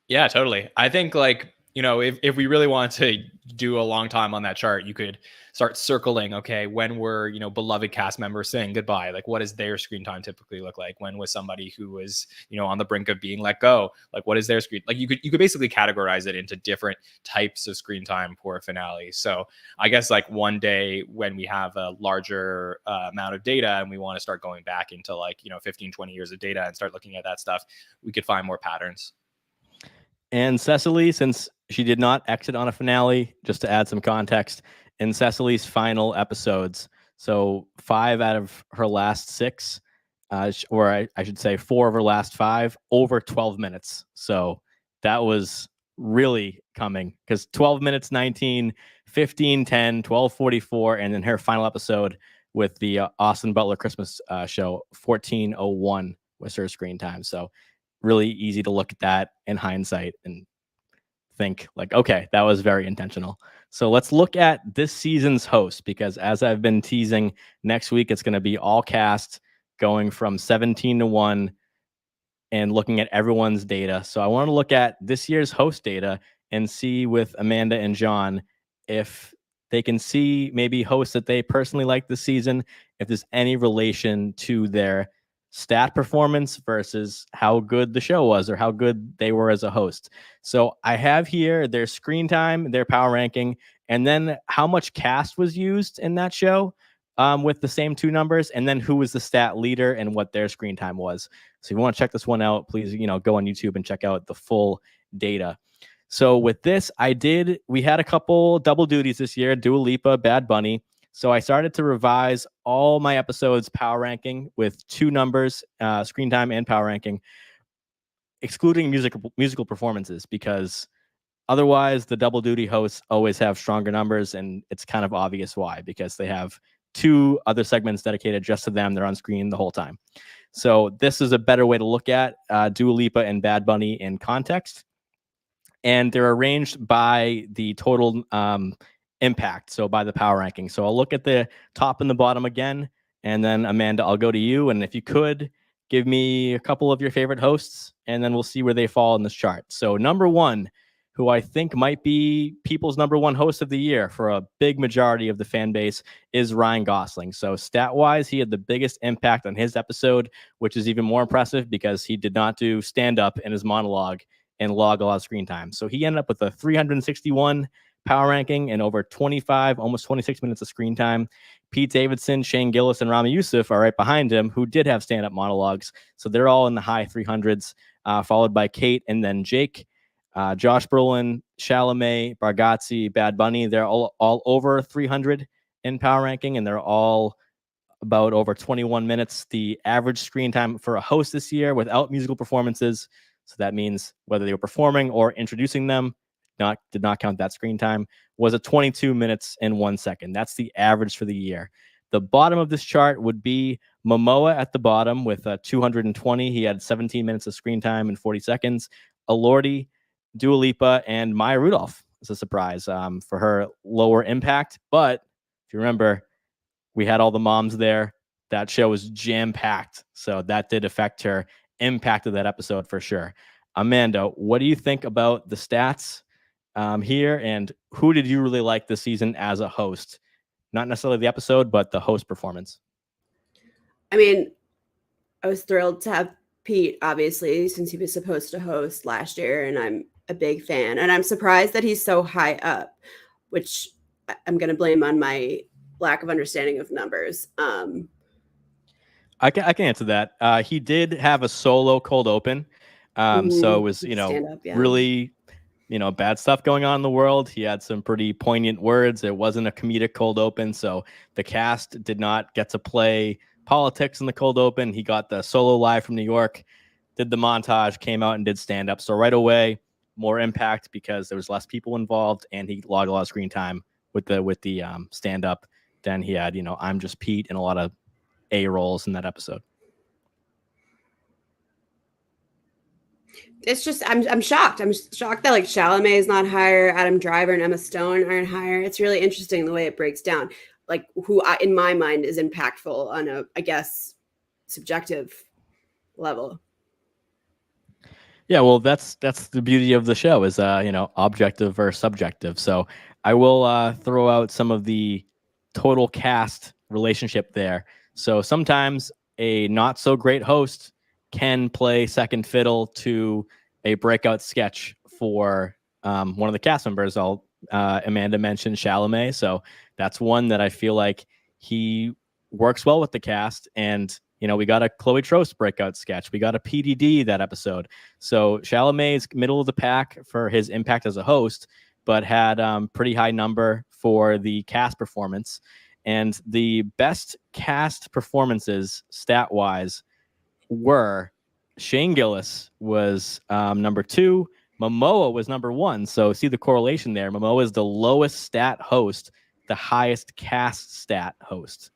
[SPEAKER 5] Yeah, totally. I think like, if we really want to do a long time on that chart, you could start circling, okay, when were, beloved cast members saying goodbye? Like, what does their screen time typically look like? When was somebody who was, on the brink of being let go? Like, what is their screen? Like, you could basically categorize it into different types of screen time for a finale. So I guess like one day when we have a larger amount of data and we want to start going back into like, 15, 20 years of data and start looking at that stuff, we could find more patterns.
[SPEAKER 4] And Cecily, since she did not exit on a finale, just to add some context, in Cecily's final episodes, so 5 out of her last 6, or I should say 4 of her last 5, over 12 minutes. So that was really coming, because 12 minutes, 19, 15, 10, 12:44, and then her final episode with the Austin Butler Christmas show, 14:01 was her screen time. So really easy to look at that in hindsight and think like, okay, that was very intentional. So let's look at this season's host, because as I've been teasing, next week it's going to be all cast going from 17-1 and looking at everyone's data. So I want to look at this year's host data and see with Amanda and John if they can see maybe hosts that they personally like this season, if there's any relation to their stat performance versus how good the show was or how good they were as a host. So I have here their screen time, their power ranking, and then how much cast was used in that show with the same 2 numbers, and then who was the stat leader and what their screen time was. So if you want to check this one out, please, go on YouTube and check out the full data. So with this, we had a couple double duties this year, Dua Lipa, Bad Bunny. So I started to revise all my episodes power ranking with 2 numbers, screen time and power ranking, excluding musical performances, because otherwise the double duty hosts always have stronger numbers, and it's kind of obvious why, because they have 2 other segments dedicated just to them. They're on screen the whole time. So this is a better way to look at Dua Lipa and Bad Bunny in context. And they're arranged by the total impact, so by the power ranking. So I'll look at the top and the bottom again, and then Amanda, I'll go to you. And if you could give me a couple of your favorite hosts, and then we'll see where they fall in this chart. So number 1, who I think might be people's number 1 host of the year for a big majority of the fan base, is Ryan Gosling. So stat-wise, he had the biggest impact on his episode, which is even more impressive because he did not do stand-up in his monologue and log a lot of screen time. So he ended up with a 361 power ranking and over 25, almost 26 minutes of screen time. Pete Davidson, Shane Gillis, and Rami Youssef are right behind him, who did have stand-up monologues. So they're all in the high 300s, followed by Kate and then Jake. Josh Brolin, Chalamet, Bargatze, Bad Bunny, they're all over 300 in power ranking, and they're all about over 21 minutes. The average screen time for a host this year without musical performances, so that means whether they were performing or introducing them, did not count that screen time, was at 22 minutes and 1 second. That's the average for the year. The bottom of this chart would be Momoa at the bottom with 220. He had 17 minutes of screen time and 40 seconds. Elordi, Dua Lipa, and Maya Rudolph is a surprise for her lower impact. But if you remember, we had all the moms there. That show was jam-packed, so that did affect her impact of that episode for sure. Amanda, what do you think about the stats here, and who did you really like this season as a host? Not necessarily the episode, but the host performance.
[SPEAKER 6] I mean, I was thrilled to have Pete, obviously, since he was supposed to host last year, and I'm a big fan. And I'm surprised that he's so high up, which I'm going to blame on my lack of understanding of numbers.
[SPEAKER 4] I can answer that. He did have a solo cold open. So it was, really, bad stuff going on in the world. He had some pretty poignant words. It wasn't a comedic cold open. So the cast did not get to play politics in the cold open. He got the solo live from New York, did the montage, came out and did stand up. So right away, more impact because there was less people involved, and he logged a lot of screen time with the stand up than he had, I'm Just Pete and a lot of A roles in that episode.
[SPEAKER 6] It's just I'm shocked. I'm shocked that like Chalamet is not higher, Adam Driver and Emma Stone aren't higher. It's really interesting the way it breaks down, like who in my mind is impactful on a, I guess, subjective level.
[SPEAKER 4] Yeah, well, that's the beauty of the show is objective or subjective. So I will throw out some of the total cast relationship there. So sometimes a not so great host can play second fiddle to a breakout sketch for one of the cast members. Amanda mentioned Chalamet, so that's one that I feel like he works well with the cast. And we got a Chloe Trost breakout sketch. We got a PDD that episode. So Chalamet is middle of the pack for his impact as a host, but had pretty high number for the cast performance. And the best cast performances stat-wise were Shane Gillis was number 2. Momoa was number 1. So see the correlation there. Momoa is the lowest stat host, the highest cast stat host.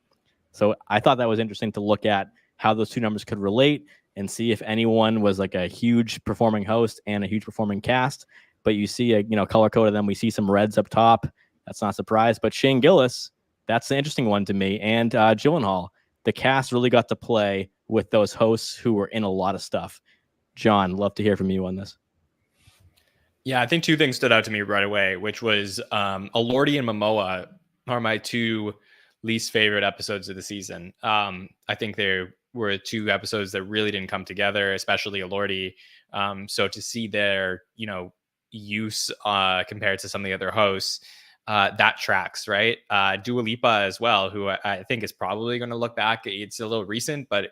[SPEAKER 4] So I thought that was interesting to look at how those 2 numbers could relate and see if anyone was like a huge performing host and a huge performing cast. But you see a color code of them. We see some reds up top. That's not a surprise. But Shane Gillis, that's the interesting one to me. And Gyllenhaal, the cast really got to play with those hosts who were in a lot of stuff. John, love to hear from you on this.
[SPEAKER 5] Yeah, I think 2 things stood out to me right away, which was Elordi and Momoa are my 2 least favorite episodes of the season. I think they were 2 episodes that really didn't come together, especially Elordi. So to see their, use compared to some of the other hosts, that tracks, right? Dua Lipa as well, who I think is probably going to look back. It's a little recent, but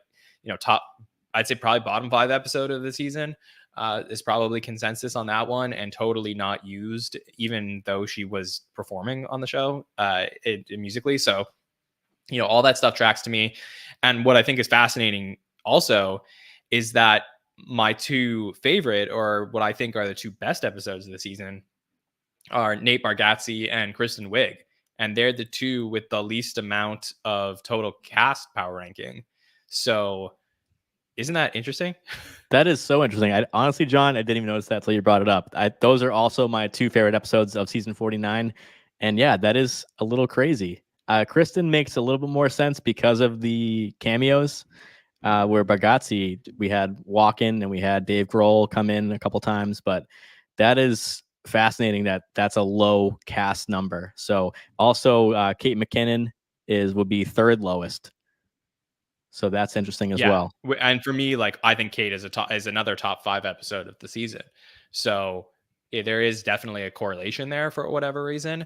[SPEAKER 5] I'd say probably bottom 5 episode of the season. is probably consensus on that one, and totally not used, even though she was performing on the show musically. So, all that stuff tracks to me. And what I think is fascinating also is that my two favorite, or what I think are the two best episodes of the season, are Nate Bargatze and Kristen Wiig. And they're the two with the least amount of total cast power ranking. So isn't that interesting?
[SPEAKER 4] That is so interesting. Honestly, John, I didn't even notice that until you brought it up. Those are also my two favorite episodes of season 49. And yeah, that is a little crazy. Kristen makes a little bit more sense because of the cameos, where Bargatze, we had Walken and we had Dave Grohl come in a couple times, but that is fascinating that that's a low cast number. So also Kate McKinnon would be third lowest. So that's interesting as well.
[SPEAKER 5] And for me, like, I think Kate is another top 5 episode of the season. So there is definitely a correlation there for whatever reason.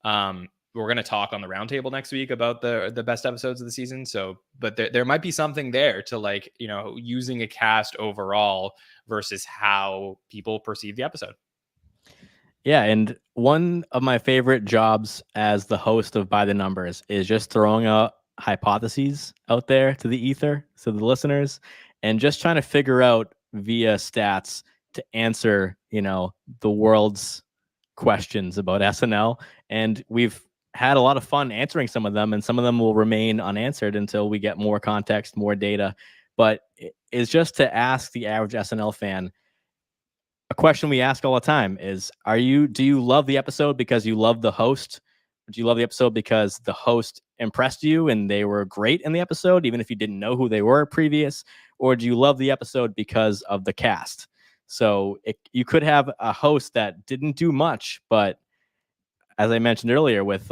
[SPEAKER 5] We're going to talk on the roundtable next week about the best episodes of the season. So, but there might be something there to, like, using a cast overall versus how people perceive the episode.
[SPEAKER 4] Yeah, and one of my favorite jobs as the host of By the Numbers is just throwing out hypotheses out there to the ether, to the listeners, and just trying to figure out via stats to answer, the world's questions about SNL. And we've had a lot of fun answering some of them, and some of them will remain unanswered until we get more context, more data. But it's just to ask the average SNL fan, a question we ask all the time is, do you love the episode because you love the host? Do you love the episode because the host impressed you and they were great in the episode, even if you didn't know who they were previous? Or do you love the episode because of the cast? So you could have a host that didn't do much, but as I mentioned earlier, with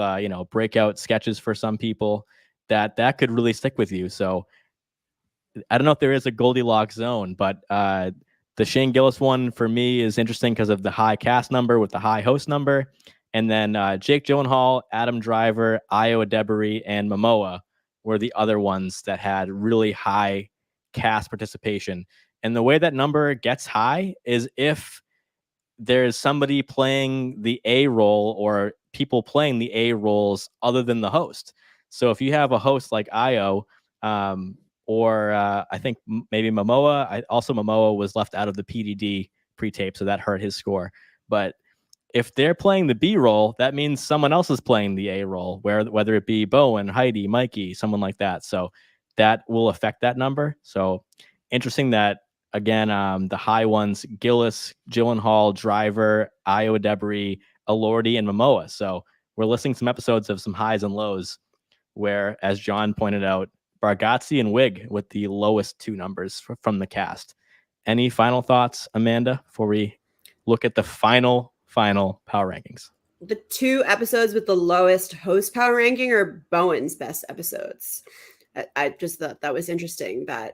[SPEAKER 4] breakout sketches for some people, that could really stick with you. So I don't know if there is a Goldilocks zone, but the Shane Gillis one for me is interesting because of the high cast number with the high host number. And then Jake Gyllenhaal, Adam Driver, Ayo Edebiri, and Momoa were the other ones that had really high cast participation. And the way that number gets high is if there's somebody playing the A role or people playing the A roles other than the host. So if you have a host like Ayo, or I think maybe Momoa, Momoa was left out of the PDD pre-tape, so that hurt his score. But if they're playing the B role, that means someone else is playing the A role, whether it be Bowen, Heidi, Mikey, someone like that. So that will affect that number. So interesting that, again, the high ones, Gillis, Gyllenhaal, Driver, Ayo Edebiri, Elordi, and Momoa. So we're listing some episodes of some highs and lows where, as John pointed out, Bargatze and Wiig with the lowest two numbers from the cast. Any final thoughts, Amanda, before we look at the final power rankings?
[SPEAKER 6] The two episodes with the lowest host power ranking are Bowen's best episodes. I just thought that was interesting that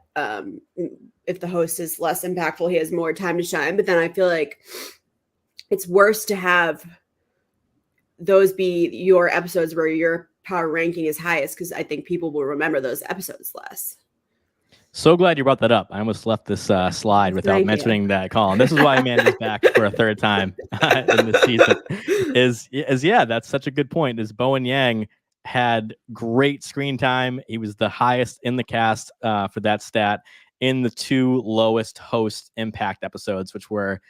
[SPEAKER 6] if the host is less impactful, he has more time to shine. But then I feel like it's worse to have those be your episodes where your power ranking is highest, because I think people will remember those episodes less.
[SPEAKER 4] So glad you brought that up. I almost left this slide without mentioning that column. This is why Amanda's back for a third time in this season. Yeah, that's such a good point. Is Bowen Yang had great screen time. He was the highest in the cast for that stat in the two lowest host impact episodes, which were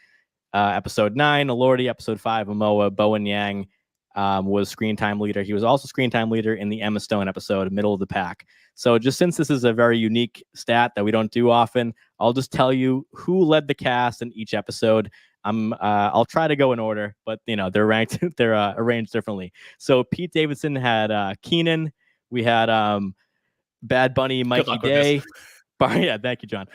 [SPEAKER 4] episode 9, Elordi, episode 5, Momoa. Bowen Yang was screen time leader. He was also screen time leader in the Emma Stone episode, Middle of the Pack. So just since this is a very unique stat that we don't do often, I'll just tell you who led the cast in each episode. I'll try to go in order, but they're ranked, they're arranged differently. So Pete Davidson had Keenan. We had Bad Bunny, Mikey Day. Yeah, thank you, John.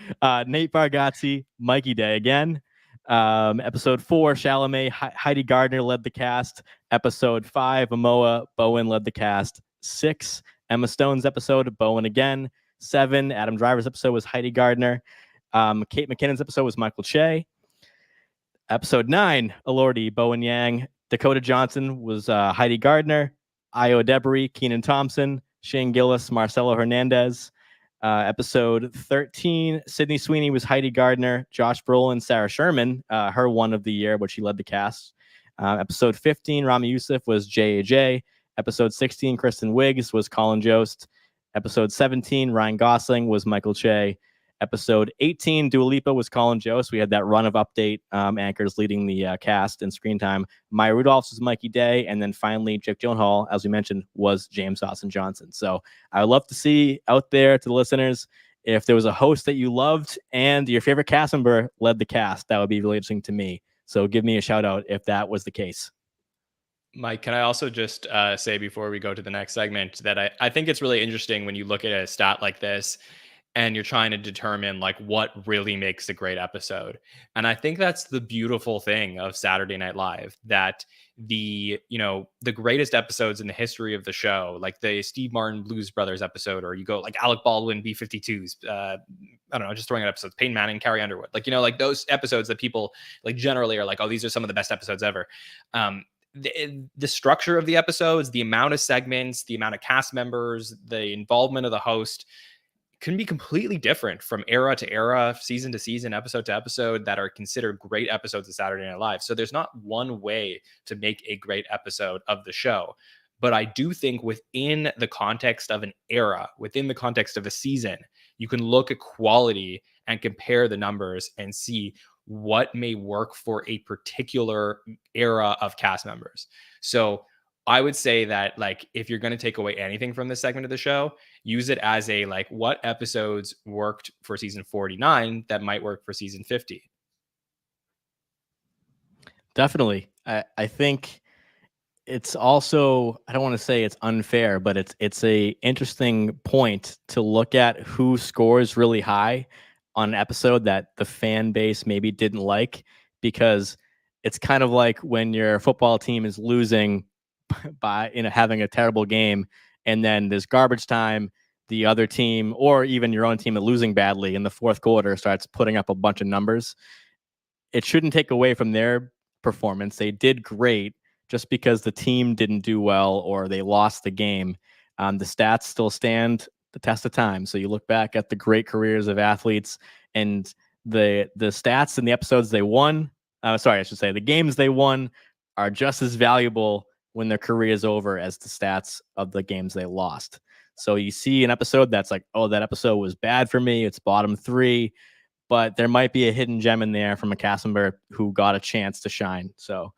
[SPEAKER 4] Nate Bargatze, Mikey Day again. Episode 4, Chalamet, Heidi Gardner led the cast. Episode 5, Momoa, Bowen led the cast. 6, Emma Stone's episode, Bowen again. 7, Adam Driver's episode was Heidi Gardner. Kate McKinnon's episode was Michael Che. Episode 9, Elordi, Bowen Yang. Dakota Johnson was Heidi Gardner. Ayo Edebiri, Kenan Thompson. Shane Gillis, Marcello Hernandez. Episode 13, Sydney Sweeney was Heidi Gardner. Josh Brolin, Sarah Sherman, her one of the year, but she led the cast. Episode 15, Rami Youssef was J.A.J. Episode 16, Kristen Wiggs was Colin Jost. Episode 17, Ryan Gosling was Michael Che. Episode 18, Dua Lipa was Colin Jost. We had that run of update anchors leading the cast and screen time. Maya Rudolph was Mikey Day. And then finally, Jake Gyllenhaal, as we mentioned, was James Austin Johnson. So I would love to see out there to the listeners, if there was a host that you loved and your favorite cast member led the cast, that would be really interesting to me. So give me a shout out if that was the case.
[SPEAKER 5] Mike, can I also just say before we go to the next segment that I think it's really interesting when you look at a stat like this and you're trying to determine like what really makes a great episode. And I think that's the beautiful thing of Saturday Night Live, that the greatest episodes in the history of the show, like the Steve Martin Blues Brothers episode, or you go like Alec Baldwin B-52s, I don't know, just throwing out episodes, Peyton Manning, Carrie Underwood, like, like those episodes that people like generally are like, oh, these are some of the best episodes ever. The structure of the episodes, the amount of segments, the amount of cast members, the involvement of the host can be completely different from era to era, season to season, episode to episode, that are considered great episodes of Saturday Night Live. So there's not one way to make a great episode of the show. But I do think within the context of an era, within the context of a season, you can look at quality and compare the numbers and see what may work for a particular era of cast members. So I would say that, like, if you're going to take away anything from this segment of the show, use it as a, like, what episodes worked for season 49 that might work for season 50.
[SPEAKER 4] Definitely. I think it's also, I don't want to say it's unfair, but it's a interesting point to look at who scores really high on an episode that the fan base maybe didn't like, because it's kind of like when your football team is losing by having a terrible game, and then there's garbage time, the other team or even your own team is losing badly in the fourth quarter starts putting up a bunch of numbers. It shouldn't take away from their performance. They did great. Just because the team didn't do well or they lost the game, the stats still stand the test of time. So you look back at the great careers of athletes, and the stats in the episodes they won, the games they won are just as valuable when their career is over as the stats of the games they lost. So you see an episode that's like, oh, that episode was bad for me, it's bottom 3, but there might be a hidden gem in there from a cast member who got a chance to shine. So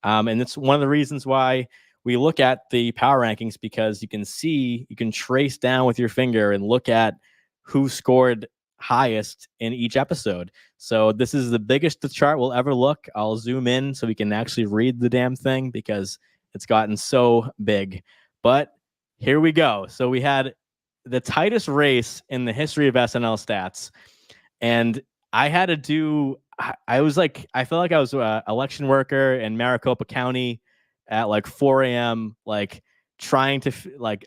[SPEAKER 4] and it's one of the reasons why we look at the power rankings, because you can trace down with your finger and look at who scored highest in each episode. So this is the biggest the chart will ever look. I'll zoom in so we can actually read the damn thing because it's gotten so big. But here we go. So we had the tightest race in the history of SNL stats. And I had to do, I felt like I was an election worker in Maricopa County at like 4 a.m., like trying to,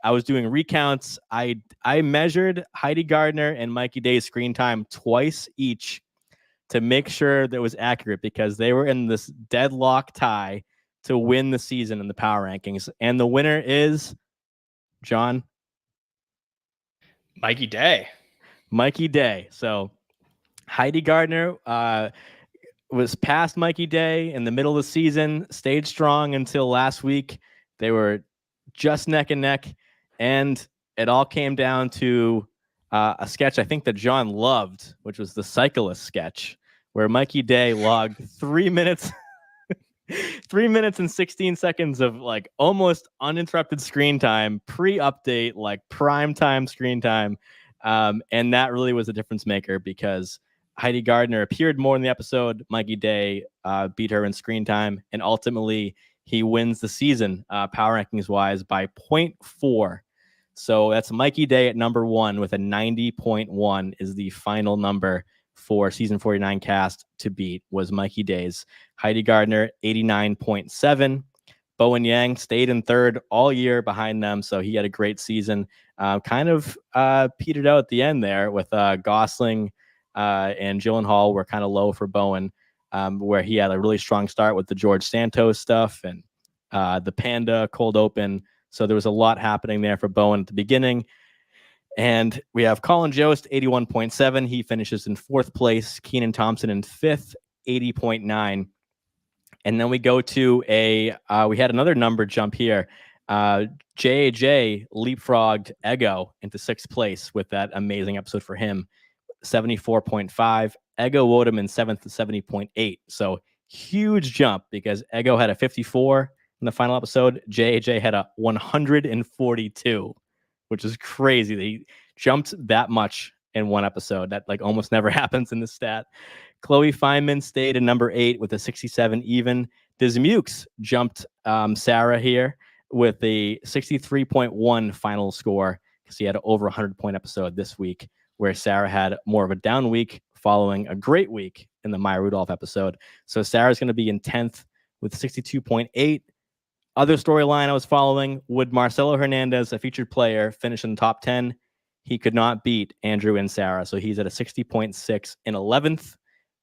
[SPEAKER 4] I was doing recounts. I measured Heidi Gardner and Mikey Day's screen time twice each to make sure that it was accurate, because they were in this deadlock tie to win the season in the power rankings. And the winner is, John?
[SPEAKER 5] Mikey Day.
[SPEAKER 4] So Heidi Gardner was past Mikey Day in the middle of the season, stayed strong until last week. They were just neck and neck, and it all came down to a sketch I think that John loved, which was the cyclist sketch, where Mikey Day logged 3 minutes, 3 minutes and 16 seconds of like almost uninterrupted screen time, pre-update, like prime time screen time. And that really was a difference maker, because Heidi Gardner appeared more in the episode. Mikey Day beat her in screen time, and ultimately he wins the season power rankings wise by 0.4. So that's Mikey Day at number 1 with a 90.1 is the final number for season 49 cast to beat, was Mikey Day's. Heidi Gardner 89.7. Bowen Yang stayed in third all year behind them, so he had a great season. Kind of petered out at the end there with Gosling and Gyllenhaal were kind of low for Bowen, where he had a really strong start with the George Santos stuff and the Panda cold open. So there was a lot happening there for Bowen at the beginning. And we have Colin Jost, 81.7. He finishes in 4th place. Keenan Thompson in 5th, 80.9. And then we go to we had another number jump here. JAJ leapfrogged Ego into 6th place with that amazing episode for him, 74.5. Ego Wodem in 7th, 70.8. So huge jump because Ego had a 54 in the final episode. JAJ had a 142, which is crazy. He jumped that much in one episode. That like almost never happens in the stat. Chloe Feynman stayed in number 8 with a 67 even. Dismukes jumped Sarah here with a 63.1 final score because he had an over 100-point episode this week, where Sarah had more of a down week following a great week in the Maya Rudolph episode. So Sarah's going to be in 10th with 62.8. Other storyline I was following, would Marcello Hernandez, a featured player, finish in the top 10? He could not beat Andrew and Sarah, so he's at a 60.6 in 11th.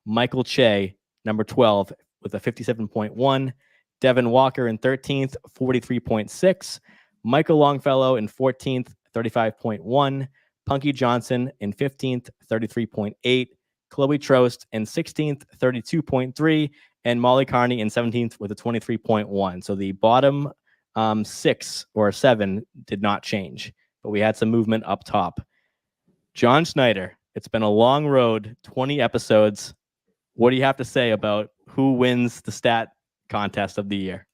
[SPEAKER 4] Michael Che, number 12, with a 57.1. Devin Walker in 13th, 43.6. Michael Longfellow in 14th, 35.1. Punky Johnson in 15th, 33.8. Chloe Trost in 16th, 32.3. And Molly Kearney in 17th with a 23.1. So the bottom 6 or 7 did not change, but we had some movement up top. Jon Schneider, it's been a long road, 20 episodes. What do you have to say about who wins the stat contest of the year?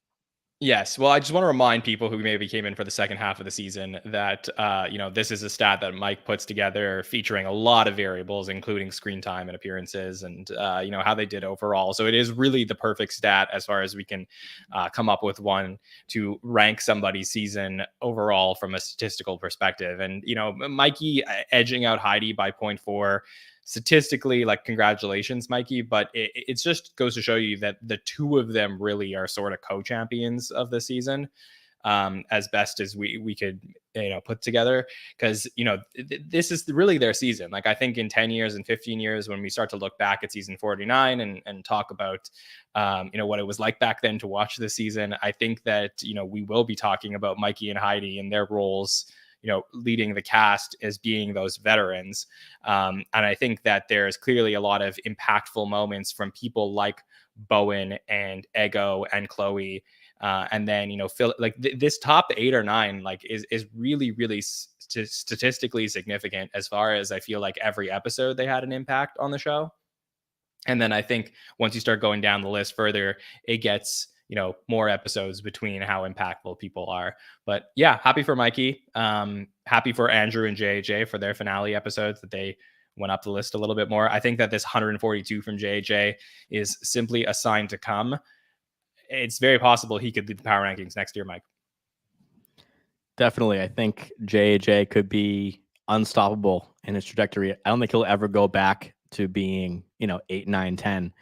[SPEAKER 5] Yes. Well, I just want to remind people who maybe came in for the second half of the season that, this is a stat that Mike puts together featuring a lot of variables, including screen time and appearances and, how they did overall. So it is really the perfect stat as far as we can come up with one to rank somebody's season overall from a statistical perspective. And, Mikey edging out Heidi by 0.4. Statistically, like, congratulations, Mikey, but it just goes to show you that the two of them really are sort of co-champions of the season, as best as we could put together, because this is really their season. Like, I think in 10 years and 15 years, when we start to look back at season 49 and talk about what it was like back then to watch this season, I think that we will be talking about Mikey and Heidi and their roles leading the cast as being those veterans. And I think that there's clearly a lot of impactful moments from people like Bowen and Ego and Chloe. And then, Phil, like this top 8 or 9, like is really, really statistically significant, as far as I feel like every episode they had an impact on the show. And then I think once you start going down the list further, it gets more episodes between how impactful people are. But yeah, happy for Mikey. Happy for Andrew and JJ for their finale episodes, that they went up the list a little bit more. I think that this 142 from JJ is simply a sign to come. It's very possible he could lead the power rankings next year, Mike.
[SPEAKER 4] Definitely. I think JJ could be unstoppable in his trajectory. I don't think he'll ever go back to being, 8, 9, 10.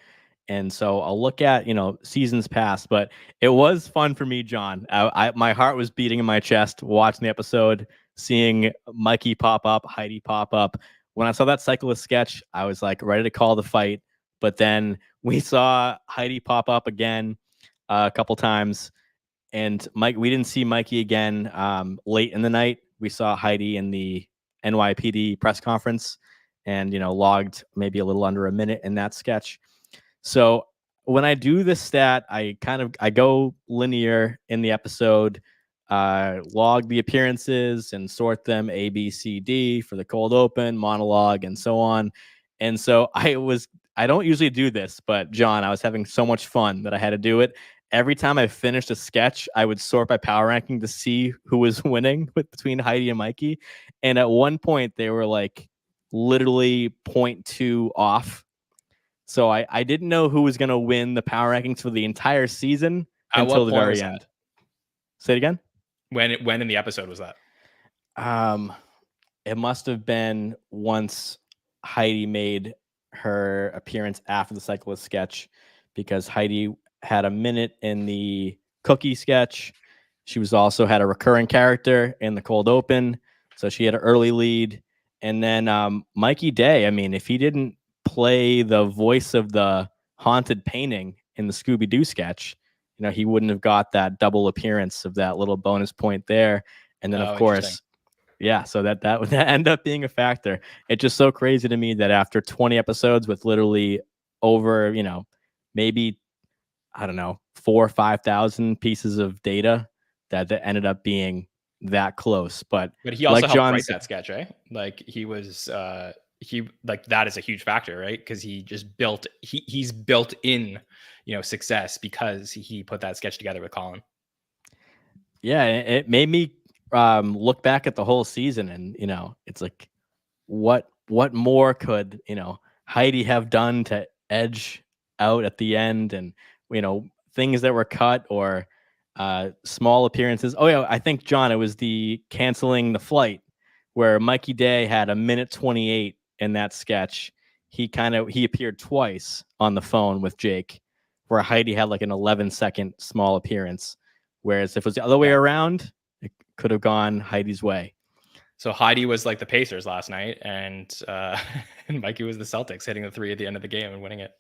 [SPEAKER 4] And so I'll look at, seasons past, but it was fun for me, John. My heart was beating in my chest watching the episode, seeing Mikey pop up, Heidi pop up. When I saw that cyclist sketch, I was like ready to call the fight. But then we saw Heidi pop up again a couple times, and we didn't see Mikey again late in the night. We saw Heidi in the NYPD press conference and, logged maybe a little under a minute in that sketch. So when I do this stat, I go linear in the episode, log the appearances and sort them A, B, C, D for the cold open, monologue, and so on. And so I don't usually do this, but John, I was having so much fun that I had to do it. Every time I finished a sketch, I would sort by power ranking to see who was winning between Heidi and Mikey. And at one point, they were like literally 0.2 off. So I didn't know who was going to win the power rankings for the entire season until the very end. Say it again.
[SPEAKER 5] When in the episode was that?
[SPEAKER 4] It must have been once Heidi made her appearance after the cyclist sketch, because Heidi had a minute in the cookie sketch. She was also had a recurring character in the cold open, so she had an early lead. And then Mikey Day, I mean, if he didn't play the voice of the haunted painting in the Scooby-Doo sketch, he wouldn't have got that double appearance of that little bonus point there. And then, of course, Yeah, so that would end up being a factor. It's just so crazy to me that after 20 episodes with literally over, maybe, I don't know, 4 or 5,000 pieces of data, that ended up being that close. But
[SPEAKER 5] he also
[SPEAKER 4] like
[SPEAKER 5] helped
[SPEAKER 4] John
[SPEAKER 5] write
[SPEAKER 4] said,
[SPEAKER 5] that sketch, right? Like he was he like that is a huge factor, right? Because he just he's built in, success because he put that sketch together with Colin.
[SPEAKER 4] yeah, it made me look back at the whole season, and it's like, what more could Heidi have done to edge out at the end, and things that were cut or small appearances. Oh yeah, I think, John, it was the canceling the flight where Mikey Day had a minute 28 in that sketch. He appeared twice on the phone with Jake, where Heidi had like an 11-second small appearance. Whereas if it was the other way around, it could have gone Heidi's way.
[SPEAKER 5] So Heidi was like the Pacers last night, and and Mikey was the Celtics, hitting the 3 at the end of the game and winning it.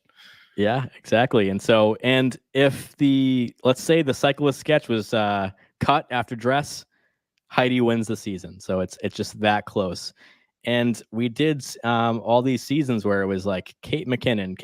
[SPEAKER 4] Yeah, exactly. And if let's say the cyclist sketch was cut after dress, Heidi wins the season. So it's just that close. And we did all these seasons where it was like Kate McKinnon,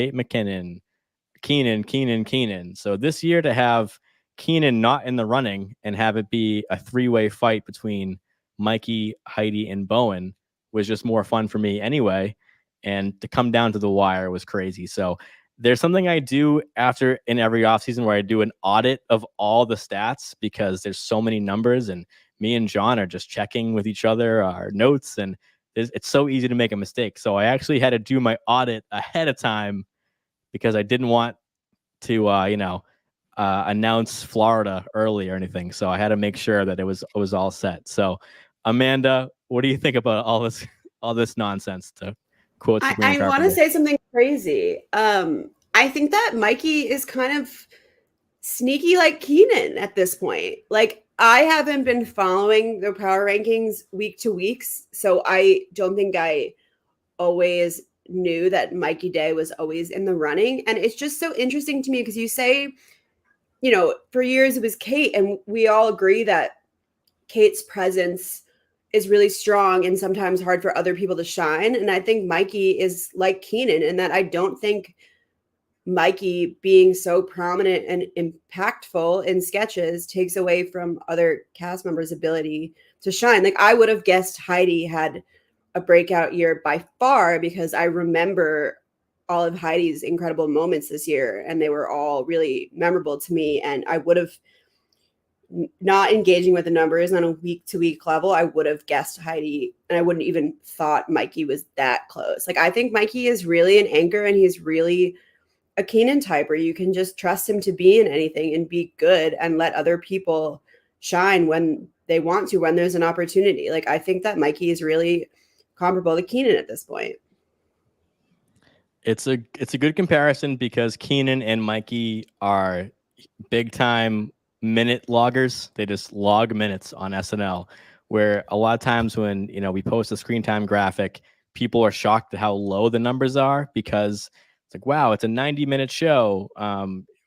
[SPEAKER 4] Keenan. So this year, to have Keenan not in the running and have it be a 3-way fight between Mikey, Heidi, and Bowen was just more fun for me anyway. And to come down to the wire was crazy. So there's something I do in every offseason where I do an audit of all the stats, because there's so many numbers, and me and John are just checking with each other our notes, and it's so easy to make a mistake. So I actually had to do my audit ahead of time, because I didn't want to announce Florida early or anything. So I had to make sure that it was all set. So Amanda, what do you think about all this nonsense, to quote Sabrina
[SPEAKER 6] I
[SPEAKER 4] Carpenter?
[SPEAKER 6] want to say something crazy. I think that Mikey is kind of sneaky like Keenan at this point. Like, I haven't been following the power rankings week to weeks, so I don't think I always knew that Mikey Day was always in the running. And it's just so interesting to me, because you say, for years it was Kate, and we all agree that Kate's presence is really strong and sometimes hard for other people to shine. And I think Mikey is like Keenan in that I don't think Mikey being so prominent and impactful in sketches takes away from other cast members' ability to shine. Like, I would have guessed Heidi had a breakout year by far, because I remember all of Heidi's incredible moments this year, and they were all really memorable to me. And I would have, not engaging with the numbers on a week-to-week level, I would have guessed Heidi, and I wouldn't even thought Mikey was that close. Like, I think Mikey is really an anchor, and he's really a Keenan type where you can just trust him to be in anything and be good and let other people shine when they want to, when there's an opportunity. Like, I think that Mikey is really comparable to Keenan at this point.
[SPEAKER 4] It's a good comparison, because Keenan and Mikey are big time minute loggers. They just log minutes on SNL, where a lot of times when we post a screen time graphic, people are shocked at how low the numbers are, because it's like, wow, it's a 90-minute show.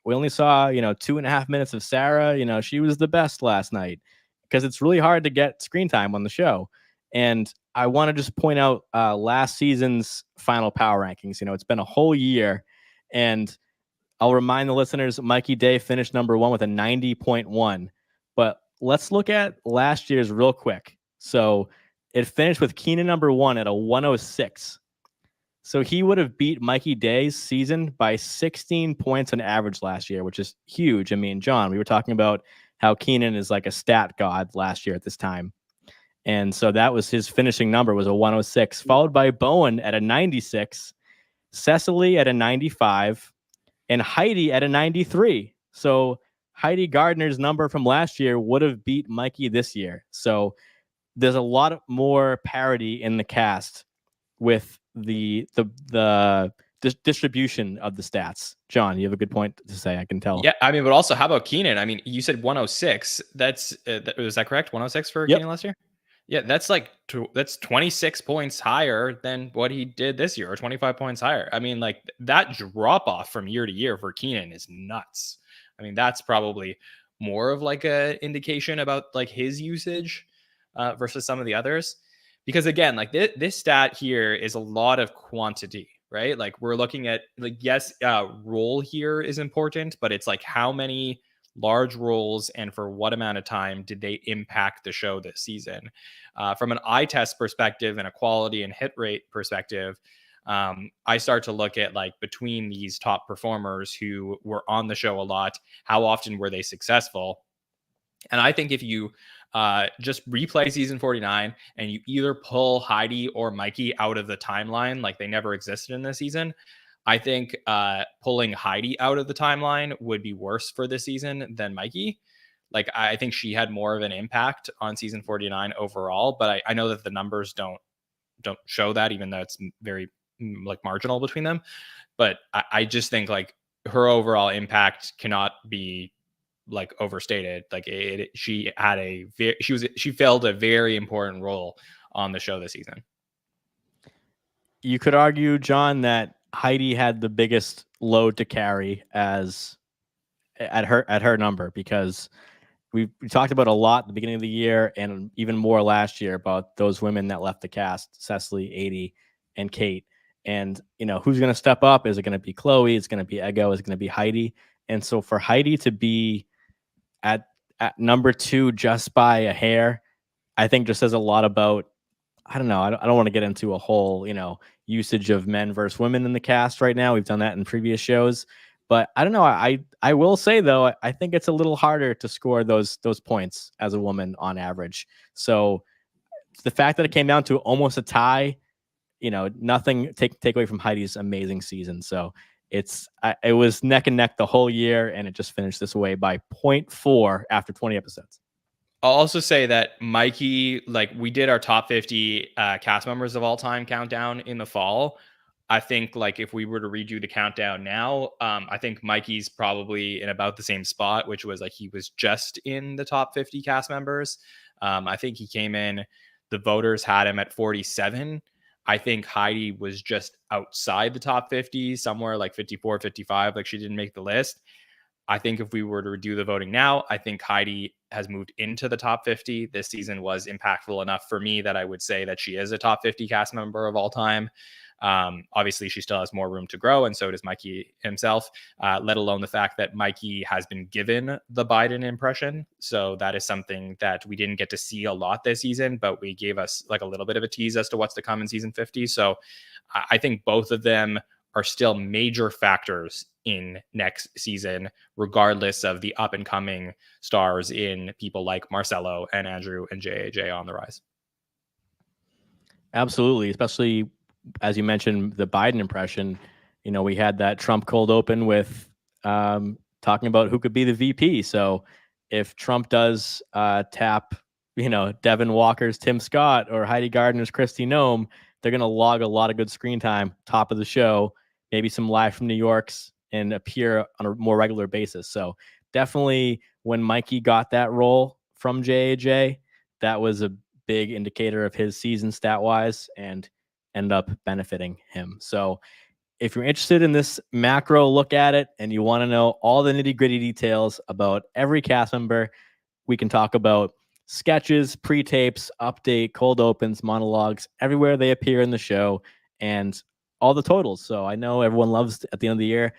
[SPEAKER 4] We only saw 2.5 minutes of Sarah. She was the best last night, because it's really hard to get screen time on the show. And I want to just point out last season's final power rankings. It's been a whole year, and I'll remind the listeners, Mikey Day finished number 1 with a 90.1. But let's look at last year's real quick. So it finished with Keenan number 1 at a 106. So he would have beat Mikey Day's season by 16 points on average last year, which is huge. I mean, John, we were talking about how Keenan is like a stat god last year at this time. And so that was his finishing number, was a 106, followed by Bowen at a 96, Cecily at a 95, and Heidi at a 93. So Heidi Gardner's number from last year would have beat Mikey this year. So there's a lot more parity in the cast with the distribution of the stats. John, you have a good point to say, I can tell.
[SPEAKER 5] Yeah, I mean, but also, how about Keenan? I mean, you said 106. That's was that correct? 106 for Keenan last year? Yeah, that's like that's 26 points higher than what he did this year, or 25 points higher. I mean, like, that drop off from year to year for Keenan is nuts. I mean, that's probably more of like a indication about like his usage. versus some of the others. Because again, like this stat here is a lot of quantity, right? Like we're looking at like, yes, role here is important, but it's like how many large roles and for what amount of time did they impact the show this season? From an eye test perspective and a quality and hit rate perspective, I start to look at like between these top performers who were on the show a lot, how often were they successful? And I think if you just replay season 49 and you either pull Heidi or Mikey out of the timeline, like they never existed in this season, I think pulling Heidi out of the timeline would be worse for this season than Mikey. Like I think she had more of an impact on season 49 overall, but I know that the numbers don't show that, even though it's very like marginal between them. But I just think like her overall impact cannot be like overstated. Like she filled a very important role on the show this season.
[SPEAKER 4] You could argue, John, that Heidi had the biggest load to carry as at her number, because we talked about a lot at the beginning of the year and even more last year about those women that left the cast, Cecily, Adie, and Kate. And, you know, who's going to step up? Is it going to be Chloe? Is it going to be Ego? Is it going to be Heidi? And so for Heidi to be at number 2 just by a hair, I think just says a lot about, I don't know. I don't want to get into a whole, you know, usage of men versus women in the cast right now. We've done that in previous shows, but I don't know. I will say though, I think it's a little harder to score those points as a woman on average. So the fact that it came down to almost a tie, you know, nothing take away from Heidi's amazing season. So it was neck and neck the whole year, and it just finished this way by 0.4 after 20 episodes.
[SPEAKER 5] I'll also say that Mikey, like we did our top 50 cast members of all time countdown in the fall. I think like if we were to redo the countdown now, I think Mikey's probably in about the same spot, which was like he was just in the top 50 cast members. I think he came in, the voters had him at 47. I think Heidi was just outside the top 50, somewhere like 54, 55, like she didn't make the list. I think if we were to redo the voting now, I think Heidi has moved into the top 50. This season was impactful enough for me that I would say that she is a top 50 cast member of all time. Obviously, she still has more room to grow, and so does Mikey himself, let alone the fact that Mikey has been given the Biden impression. So that is something that we didn't get to see a lot this season, but we gave us like a little bit of a tease as to what's to come in season 50. So I think both of them are still major factors in next season, regardless of the up and coming stars in people like Marcello and Andrew and JAJ on the rise.
[SPEAKER 4] Absolutely. Especially as you mentioned, the Biden impression. You know, we had that Trump cold open with talking about who could be the VP. So if Trump does tap, you know, Devin Walker's Tim Scott or Heidi Gardner's Kristi Noem, they're going to log a lot of good screen time, top of the show, maybe some live from New York's, and appear on a more regular basis. So definitely when Mikey got that role from JAJ, that was a big indicator of his season stat wise and end up benefiting him. So if you're interested in this macro look at it and you want to know all the nitty gritty details about every cast member, we can talk about sketches, pre-tapes, update, cold opens, monologues, everywhere they appear in the show, and all the totals. So I know everyone loves at the end of the year,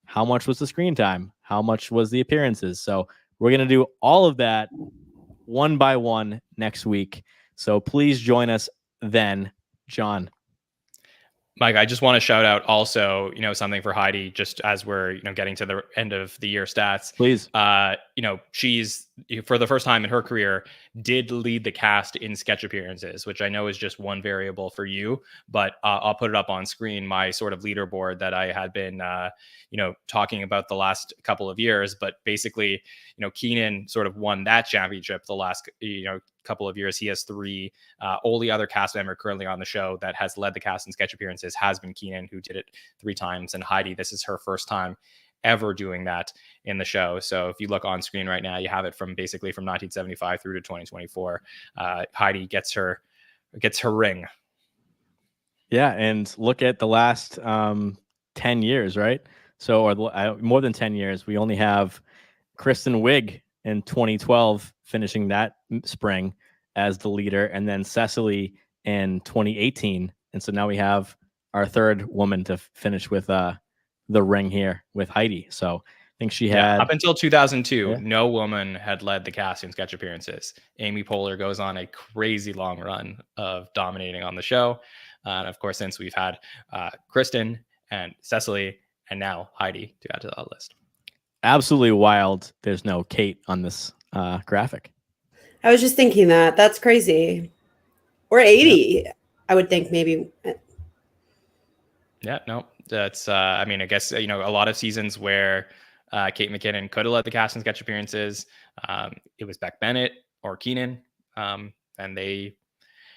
[SPEAKER 4] how much was the screen time? How much was the appearances? So we're going to do all of that one by one next week. So please join us then. John.
[SPEAKER 5] Mike, I just want to shout out also, you know, something for Heidi, just as we're, you know, getting to the end of the year stats.
[SPEAKER 4] Please.
[SPEAKER 5] You know, she's, for the first time in her career, did lead the cast in sketch appearances, which I know is just one variable for you, but I'll put it up on screen, my sort of leaderboard that I had been, you know, talking about the last couple of years. But basically, you know, Keenan sort of won that championship the last, you know, couple of years. He has 3. Only other cast member currently on the show that has led the cast in sketch appearances has been Keenan, who did it 3 times. And Heidi, this is her first time ever doing that in the show. So if you look on screen right now, you have it from basically from 1975 through to 2024. Heidi gets her ring. Yeah,
[SPEAKER 4] and look at the last 10 years, right? So, or more than 10 years. We only have Kristen Wiig in 2012 finishing that spring as the leader, and then Cecily in 2018. And so now we have our third woman to finish with the ring here with Heidi. So I think she had
[SPEAKER 5] up until 2002,
[SPEAKER 4] Yeah.
[SPEAKER 5] no woman had led the casting sketch appearances. Amy Poehler goes on a crazy long run of dominating on the show. And of course, since we've had Kristen and Cecily and now Heidi to add to that list.
[SPEAKER 4] absolutely wild. There's no Kate on this graphic.
[SPEAKER 6] I was just thinking that's crazy. Or 80, I would think maybe.
[SPEAKER 5] Yeah, no, that's, I mean, I guess, a lot of seasons where Kate McKinnon could have led the cast and sketch appearances. It was Beck Bennett or Keenan. And they,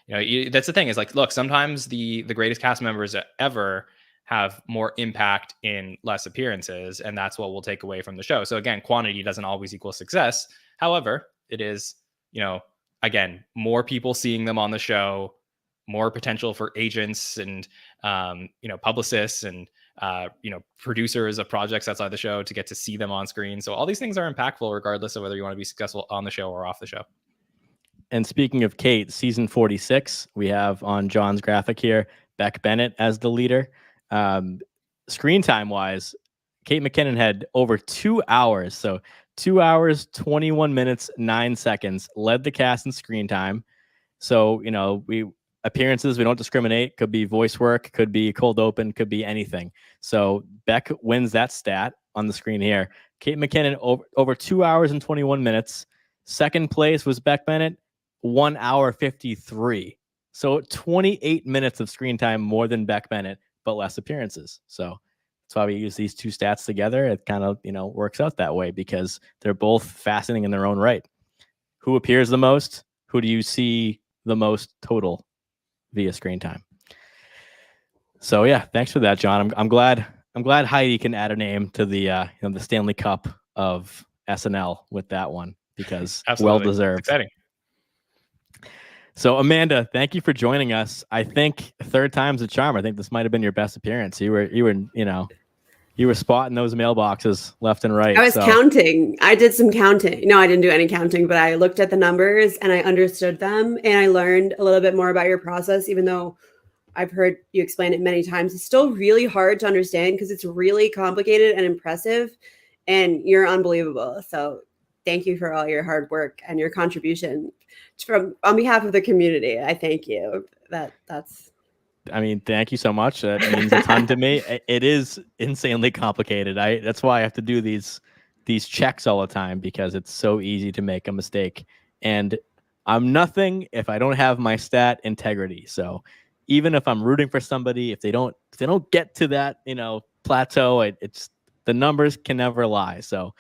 [SPEAKER 5] that's the thing is like, look, sometimes the greatest cast members ever have more impact in less appearances. And that's what we'll take away from the show. So again, quantity doesn't always equal success. However, it is, again, more people seeing them on the show, more potential for agents and, publicists and, producers of projects outside the show to get to see them on screen. So all these things are impactful regardless of whether you want to be successful on the show or off the show.
[SPEAKER 4] And speaking of Kate, season 46, we have on John's graphic here, Beck Bennett as the leader. Screen time wise, Kate McKinnon had over 2 hours. So 2 hours, 21 minutes, 9 seconds, led the cast in screen time. So, appearances, we don't discriminate. Could be voice work, could be cold open, could be anything. So Beck wins that stat on the screen here. Kate McKinnon over 2 hours and 21 minutes. Second place was Beck Bennett, 1 hour 53. So 28 minutes of screen time more than Beck Bennett, but less appearances. So that's why we use these two stats together. It kind of, works out that way because they're both fascinating in their own right. Who appears the most? Who do you see the most total via screen time? So yeah, thanks for that, John. I'm glad Heidi can add a name to the the Stanley Cup of SNL with that one because well deserved.
[SPEAKER 5] Exciting.
[SPEAKER 4] So Amanda, thank you for joining us. I think third time's a charm. I think this might have been your best appearance. You were spotting those mailboxes left and right.
[SPEAKER 6] I was counting. I did some counting. No, I didn't do any counting, but I looked at the numbers and I understood them and I learned a little bit more about your process, even though I've heard you explain it many times. It's still really hard to understand because it's really complicated and impressive and you're unbelievable. So thank you for all your hard work and your contribution on behalf of the community. I thank you.
[SPEAKER 4] Thank you so much. That means a ton to me. It is insanely complicated. That's why I have to do these checks all the time because it's so easy to make a mistake. And I'm nothing if I don't have my stat integrity. So even if I'm rooting for somebody, if they don't get to that, plateau, it's the numbers can never lie. So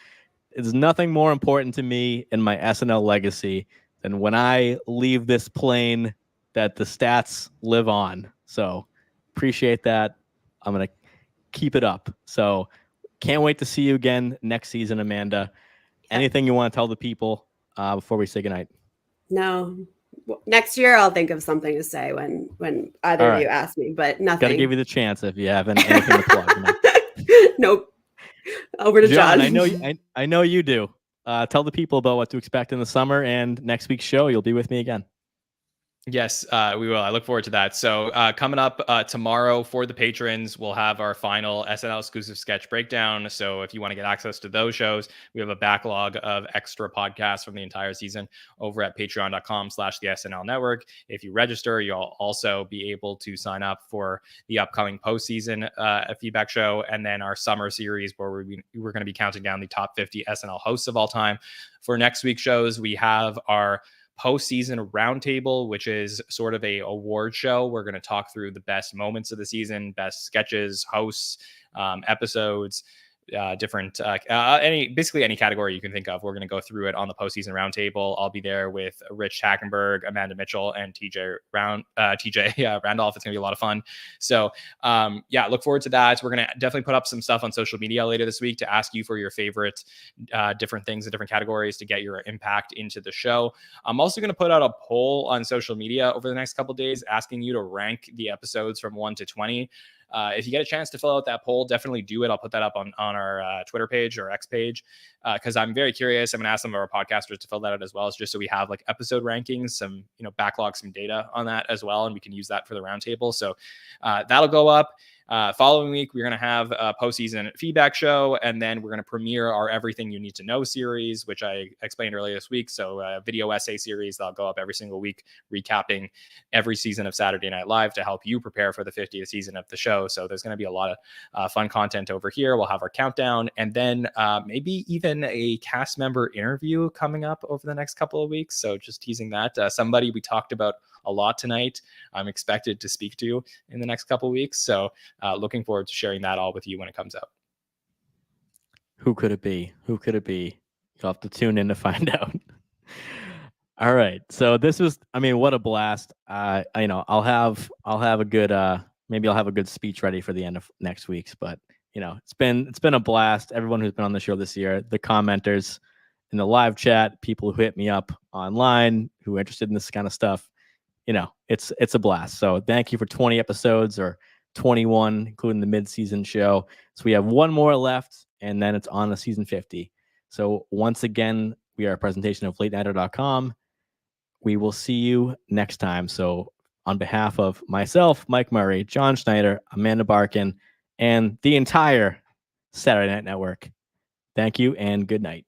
[SPEAKER 4] it's nothing more important to me in my SNL legacy than when I leave this plane that the stats live on. So appreciate that. I'm going to keep it up. So can't wait to see you again next season, Amanda. Anything you want to tell the people before we say goodnight?
[SPEAKER 6] No. Next year, I'll think of something to say when either of you ask me, but nothing.
[SPEAKER 4] Got to give you the chance if you have anything to plug.
[SPEAKER 6] Nope. Over to John.
[SPEAKER 4] I know you do. Tell the people about what to expect in the summer and next week's show. You'll be with me again.
[SPEAKER 5] Yes, we will. I look forward to that. So coming up tomorrow for the patrons, we'll have our final SNL exclusive sketch breakdown. So if you want to get access to those shows, we have a backlog of extra podcasts from the entire season over at patreon.com/the SNL network. If you register, you'll also be able to sign up for the upcoming postseason feedback show. And then our summer series where we're going to be counting down the top 50 SNL hosts of all time. For next week's shows, we have our postseason roundtable, which is sort of a award show. We're going to talk through the best moments of the season, best sketches, hosts, episodes, different basically any category you can think of. We're going to go through it on the postseason roundtable. I'll be there with Rich Hackenberg, Amanda Mitchell, and TJ Randolph. It's going to be a lot of fun. So look forward to that. We're going to definitely put up some stuff on social media later this week to ask you for your favorite different things in different categories to get your impact into the show. I'm also going to put out a poll on social media over the next couple of days asking you to rank the episodes from 1 to 20. if you get a chance to fill out that poll, definitely do it. I'll put that up on our Twitter page or X page, because I'm very curious. I'm going to ask some of our podcasters to fill that out as well, just so we have like episode rankings, some, backlog some data on that as well, and we can use that for the roundtable. So that'll go up. Following week, we're going to have a postseason feedback show, and then we're going to premiere our Everything You Need to Know series, which I explained earlier this week. So a video essay series that'll go up every single week, recapping every season of Saturday Night Live to help you prepare for the 50th season of the show. So there's going to be a lot of fun content over here. We'll have our countdown, and then maybe even a cast member interview coming up over the next couple of weeks. So just teasing that. Somebody we talked about a lot tonight, I'm expected to speak to in the next couple of weeks. So looking forward to sharing that all with you when it comes out.
[SPEAKER 4] Who could it be? Who could it be? You'll have to tune in to find out. All right. So this was, what a blast. I'll have a good, maybe I'll have a good speech ready for the end of next week's, but it's been a blast. Everyone who's been on the show this year, the commenters in the live chat, people who hit me up online, who are interested in this kind of stuff, it's a blast. So thank you for 20 episodes, or 21, including the mid-season show. So we have one more left, and then it's on to season 50. So once again, we are a presentation of LateNighter.com. We will see you next time. So on behalf of myself, Mike Murray, Jon Schneider, Amanda Barkin, and the entire Saturday Night Network, thank you and good night.